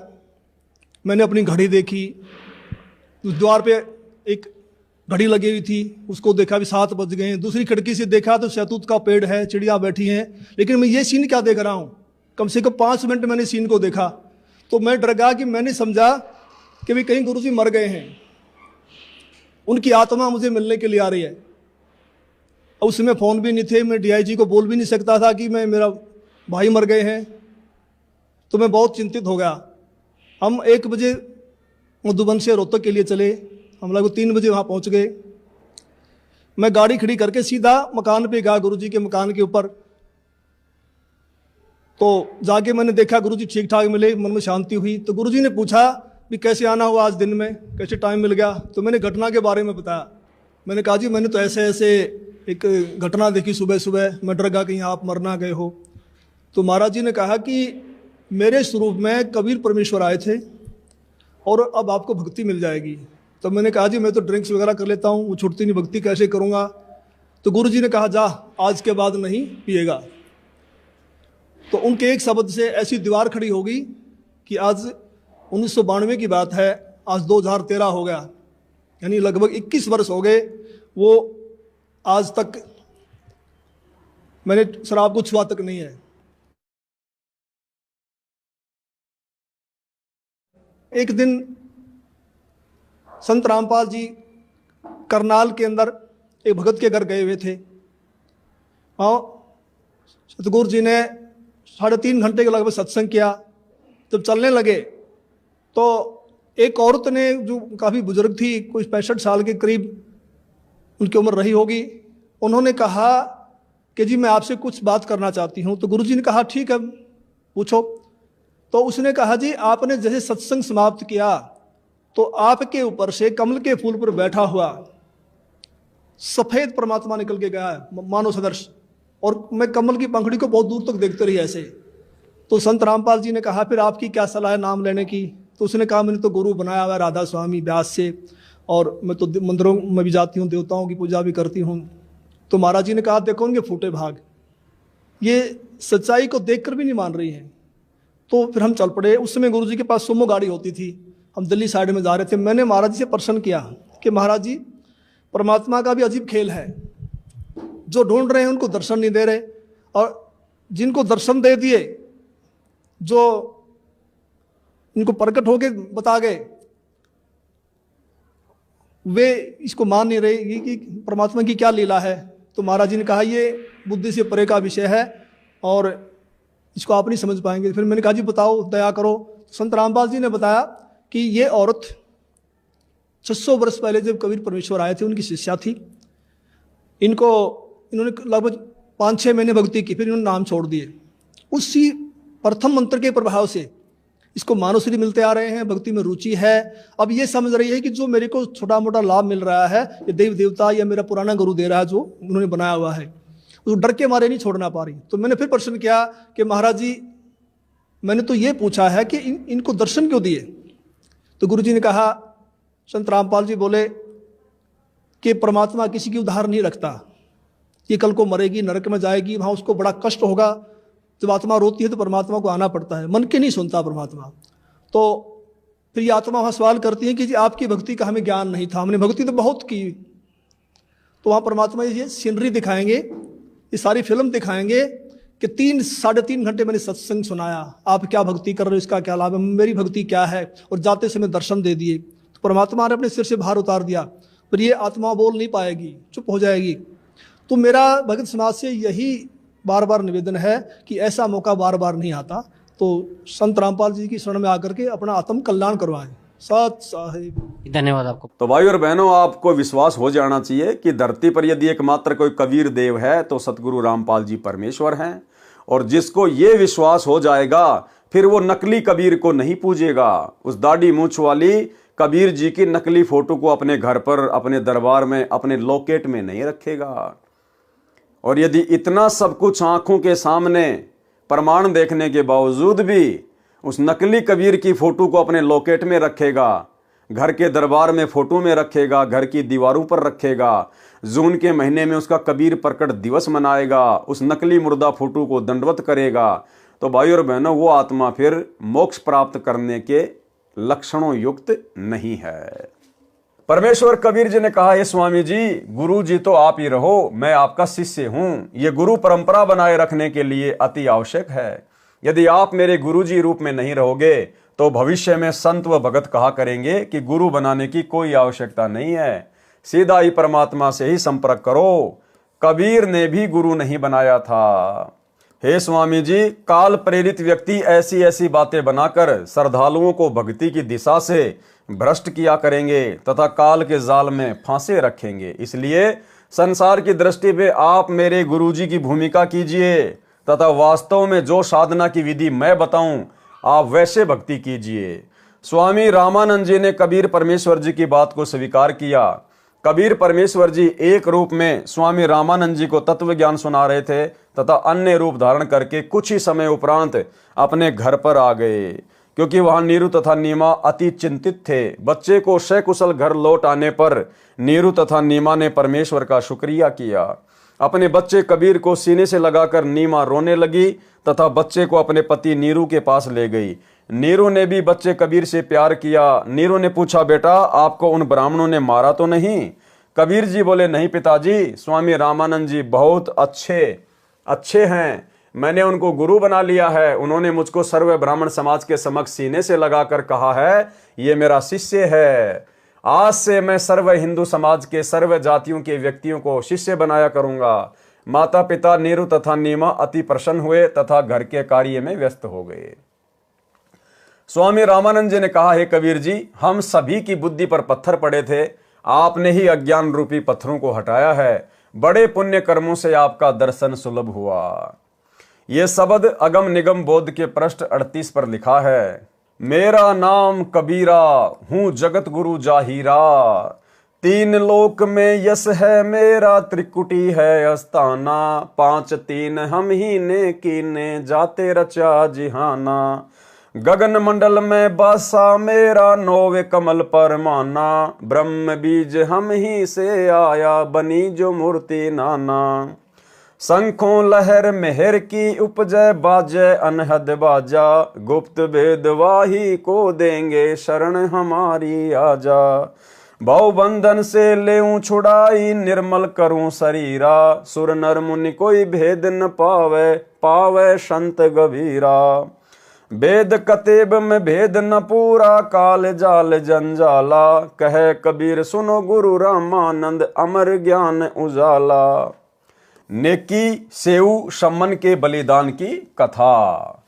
Speaker 4: मैंने अपनी घड़ी देखी, उस द्वार पे एक घड़ी लगी हुई थी, उसको देखा भी 7 बज गए हैं। दूसरी खिड़की से देखा तो शहतूत का पेड़ है, चिड़िया बैठी हैं। लेकिन मैं ये सीन क्या देख रहा हूँ, कम से कम 5 मिनट मैंने सीन को देखा। तो मैं डर गया कि मैंने समझा कि भी कहीं गुरुजी मर गए हैं, उनकी आत्मा मुझे मिलने के लिए आ रही है। उस समय फ़ोन भी नहीं थे, मैं डीआईजी को बोल भी नहीं सकता था कि मेरा भाई मर गए हैं। तो मैं बहुत चिंतित हो गया। हम 1 बजे मधुबन से रोहतक के लिए चले, हम लगभग 3 बजे वहाँ पहुँच गए। मैं गाड़ी खड़ी करके सीधा मकान पे गया, गुरुजी के मकान के ऊपर। तो जाके मैंने देखा गुरुजी ठीक ठाक मिले, मन में शांति हुई। तो गुरुजी ने पूछा भी कैसे आना हुआ आज दिन में, कैसे टाइम मिल गया। तो मैंने घटना के बारे में बताया। मैंने कहा जी मैंने तो ऐसे ऐसे एक घटना देखी सुबह सुबह, मैं डर गया कहीं आप मर ना गए हो। तो महाराज जी ने कहा कि मेरे स्वरूप में कबीर परमेश्वर आए थे और अब आपको भक्ति मिल जाएगी। तो मैंने कहा जी मैं तो ड्रिंक्स वगैरह कर लेता हूँ, वो छूटती नहीं, भक्ति कैसे करूँगा। तो गुरुजी ने कहा जा आज के बाद नहीं पिएगा। तो उनके एक शब्द से ऐसी दीवार खड़ी हो गई कि आज 1992 की बात है, आज 2013 हो गया, यानी लगभग 21 वर्ष हो गए। वो आज तक मैंने शराब को छुआ तक नहीं है। एक दिन संत रामपाल जी करनाल के अंदर एक भगत के घर गए हुए थे। हाँ, सतगुरु जी ने 3.5 घंटे के लगभग सत्संग किया। जब चलने लगे तो एक औरत ने, जो काफ़ी बुजुर्ग थी, कुछ 65 साल के करीब उनकी उम्र रही होगी, उन्होंने कहा कि जी मैं आपसे कुछ बात करना चाहती हूँ। तो गुरुजी ने कहा ठीक है पूछो। तो उसने कहा जी आपने जैसे सत्संग समाप्त किया तो आपके ऊपर से कमल के फूल पर बैठा हुआ सफेद परमात्मा निकल के गया है, मानव सदृश, और मैं कमल की पंखड़ी को बहुत दूर तक देखते रही ऐसे। तो संत रामपाल जी ने कहा फिर आपकी क्या सलाह है नाम लेने की। तो उसने कहा मैंने तो गुरु बनाया हुआ राधा स्वामी व्यास से, और मैं तो मंदिरों में भी जाती हूँ, देवताओं की पूजा भी करती हूँ। तो महाराज जी ने कहा देखो उनके फूटे भाग, ये सच्चाई को देखकर भी नहीं मान रही हैं। तो फिर हम चल पड़े। उस समय गुरु जी के पास सुमो गाड़ी होती थी, हम दिल्ली साइड में जा रहे थे। मैंने महाराज जी से प्रश्न किया कि महाराज जी परमात्मा का भी अजीब खेल है, जो ढूंढ रहे हैं उनको दर्शन नहीं दे रहे, और जिनको दर्शन दे दिए, जो इनको प्रकट होके बता गए, वे इसको मान नहीं रहे कि परमात्मा की क्या लीला है। तो महाराज जी ने कहा ये बुद्धि से परे का विषय है और इसको आप नहीं समझ पाएंगे। फिर मैंने कहा जी बताओ, दया करो। संत रामपाल जी ने बताया कि ये औरत 600 वर्ष पहले जब कबीर परमेश्वर आए थे, उनकी शिष्या थी। इन्होंने लगभग 5-6 महीने भक्ति की, फिर इन्होंने नाम छोड़ दिए। उसी प्रथम मंत्र के प्रभाव से इसको मानवश्री मिलते आ रहे हैं, भक्ति में रुचि है। अब ये समझ रही है कि जो मेरे को छोटा मोटा लाभ मिल रहा है ये देव देवता या मेरा पुराना गुरु दे रहा है, जो उन्होंने बनाया हुआ है, उस डर के मारे नहीं छोड़ना पा रही। तो मैंने फिर प्रश्न किया कि महाराज जी मैंने तो ये पूछा है कि इनको दर्शन क्यों दिए। तो गुरु जी ने कहा, संत रामपाल जी बोले कि परमात्मा किसी की उधार नहीं रखता, ये कल को मरेगी, नरक में जाएगी, वहाँ उसको बड़ा कष्ट होगा। जब आत्मा रोती है तो परमात्मा को आना पड़ता है, मन के नहीं सुनता परमात्मा। तो फिर ये आत्मा वहाँ सवाल करती है कि जी आपकी भक्ति का हमें ज्ञान नहीं था, हमने भक्ति तो बहुत की। तो वहाँ परमात्मा ये सीनरी दिखाएंगे, ये सारी फिल्म दिखाएंगे कि 3-3.5 घंटे मैंने सत्संग सुनाया, आप क्या भक्ति कर रहे हो, इसका क्या लाभ है, मेरी भक्ति क्या है, और जाते समय दर्शन दे दिए। तो परमात्मा ने अपने सिर से भार उतार दिया, पर ये आत्मा बोल नहीं पाएगी, चुप हो जाएगी। तो मेरा भगत समाज से यही बार बार निवेदन है कि ऐसा मौका बार बार नहीं आता, तो संत रामपाल जी की शरण में आकर के अपना आत्म कल्याण करवाएं। सत साहिब।
Speaker 2: धन्यवाद आपको।
Speaker 1: तो भाई और बहनों, आपको विश्वास हो जाना चाहिए कि धरती पर यदि एकमात्र कोई कबीर देव है तो सतगुरु रामपाल जी परमेश्वर हैं। और जिसको ये विश्वास हो जाएगा फिर वो नकली कबीर को नहीं पूजेगा। उस दाढ़ी मूंछ वाली कबीर जी की नकली फोटो को अपने घर पर, अपने दरबार में, अपने लॉकेट में नहीं रखेगा। और यदि इतना सब कुछ आंखों के सामने प्रमाण देखने के बावजूद भी उस नकली कबीर की फोटो को अपने लॉकेट में रखेगा, घर के दरबार में फोटो में रखेगा, घर की दीवारों पर रखेगा, जून के महीने में उसका कबीर प्रकट दिवस मनाएगा, उस नकली मुर्दा फोटो को दंडवत करेगा, तो भाई और बहनों वो आत्मा फिर मोक्ष प्राप्त करने के लक्षणों युक्त नहीं है। परमेश्वर कबीर जी ने कहा, हे स्वामी जी, गुरु जी तो आप ही रहो, मैं आपका शिष्य हूं। ये गुरु परंपरा बनाए रखने के लिए अति आवश्यक है। यदि आप मेरे गुरु जी रूप में नहीं रहोगे तो भविष्य में संत व भगत कहा करेंगे कि गुरु बनाने की कोई आवश्यकता नहीं है, सीधा ही परमात्मा से ही संपर्क करो। कबीर ने भी गुरु नहीं बनाया था। हे स्वामी जी, काल प्रेरित व्यक्ति ऐसी ऐसी बातें बनाकर श्रद्धालुओं को भक्ति की दिशा से भ्रष्ट किया करेंगे तथा काल के जाल में फांसे रखेंगे। इसलिए संसार की दृष्टि पे आप मेरे गुरुजी की भूमिका कीजिए तथा वास्तव में जो साधना की विधि मैं बताऊं आप वैसे भक्ति कीजिए। स्वामी रामानंद जी ने कबीर परमेश्वर जी की बात को स्वीकार किया। कबीर परमेश्वर जी एक रूप में स्वामी रामानंद जी को तत्व ज्ञान सुना रहे थे तथा अन्य रूप धारण करके कुछ ही समय उपरांत अपने घर पर आ गए, क्योंकि वहां नीरू तथा नीमा अति चिंतित थे। बच्चे को सकुशल घर लौट आने पर नीरू तथा नीमा ने परमेश्वर का शुक्रिया किया। अपने बच्चे कबीर को सीने से लगाकर नीमा रोने लगी तथा बच्चे को अपने पति नीरू के पास ले गई। नीरू ने भी बच्चे कबीर से प्यार किया। नीरू ने पूछा, बेटा आपको उन ब्राह्मणों ने मारा तो नहीं? कबीर जी बोले, नहीं पिताजी, स्वामी रामानंद जी बहुत अच्छे हैं, मैंने उनको गुरु बना लिया है। उन्होंने मुझको सर्व ब्राह्मण समाज के समक्ष सीने से लगाकर कहा है ये मेरा शिष्य है। आज से मैं सर्व हिंदू समाज के सर्व जातियों के व्यक्तियों को शिष्य बनाया करूंगा। माता पिता नीरू तथा नीमा अति प्रसन्न हुए तथा घर के कार्य में व्यस्त हो गए। स्वामी रामानंद जी ने कहा, हे कबीर जी, हम सभी की बुद्धि पर पत्थर पड़े थे, आपने ही अज्ञान रूपी पत्थरों को हटाया है। बड़े पुण्य कर्मों से आपका दर्शन सुलभ हुआ। ये शब्द अगम निगम बोध के पृष्ठ 38 पर लिखा है। मेरा नाम कबीरा, हूं जगत गुरु जाहिरा, तीन लोक में यश है मेरा, त्रिकुटी है अस्ताना, 5 3 हम ही ने कीने, जाते रचा जिहाना, गगन मंडल में बासा मेरा, 9 कमल पर माना, ब्रह्म बीज हम ही से आया, बनी जो मूर्ति नाना, शंखों लहर मेहर की उपजय, बाजय अनहद बाजा, गुप्त भेद वाही को देंगे, शरण हमारी आजा, भव बंधन से लेऊं छुड़ाई, निर्मल करूं शरीरा, सुर नर मुनि कोई भेद न पावे, पावे संत गभीरा, वेद कतेब में भेद न पूरा, काल जाल जंजाला, कहे कबीर सुनो गुरु रामानंद, अमर ज्ञान उजाला। नेकी सेऊ सम्मन के बलिदान की कथा।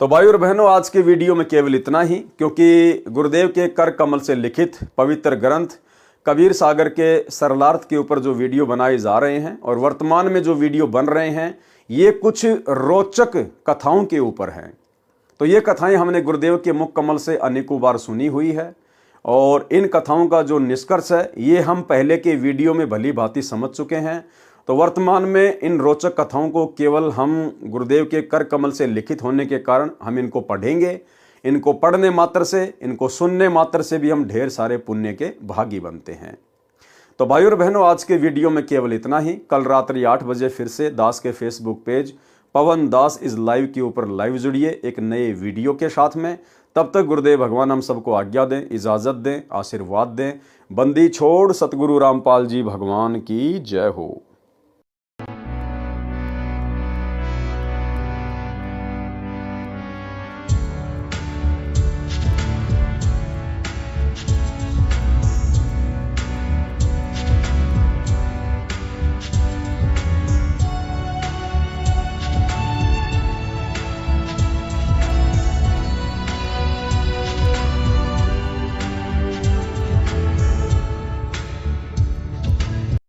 Speaker 1: तो भाई और बहनों, आज के वीडियो में केवल इतना ही, क्योंकि गुरुदेव के कर कमल से लिखित पवित्र ग्रंथ कबीर सागर के सरलार्थ के ऊपर जो वीडियो बनाए जा रहे हैं और वर्तमान में जो वीडियो बन रहे हैं ये कुछ रोचक कथाओं के ऊपर हैं। तो ये कथाएं हमने गुरुदेव के मुख कमल से अनेकों बार सुनी हुई है और इन कथाओं का जो निष्कर्ष है ये हम पहले के वीडियो में भली भांति समझ चुके हैं। तो वर्तमान में इन रोचक कथाओं को केवल हम गुरुदेव के कर कमल से लिखित होने के कारण हम इनको पढ़ेंगे। इनको पढ़ने मात्र से, इनको सुनने मात्र से भी हम ढेर सारे पुण्य के भागी बनते हैं। तो भाई और बहनों, आज के वीडियो में केवल इतना ही। कल रात्रि 8 बजे फिर से दास के Facebook page Pawan Das is live के ऊपर लाइव जुड़िए एक नए वीडियो के साथ में। तब तक गुरुदेव भगवान हम सबको आज्ञा दें, इजाज़त दें, आशीर्वाद दें। बंदी छोड़ सतगुरु रामपाल जी भगवान की जय हो।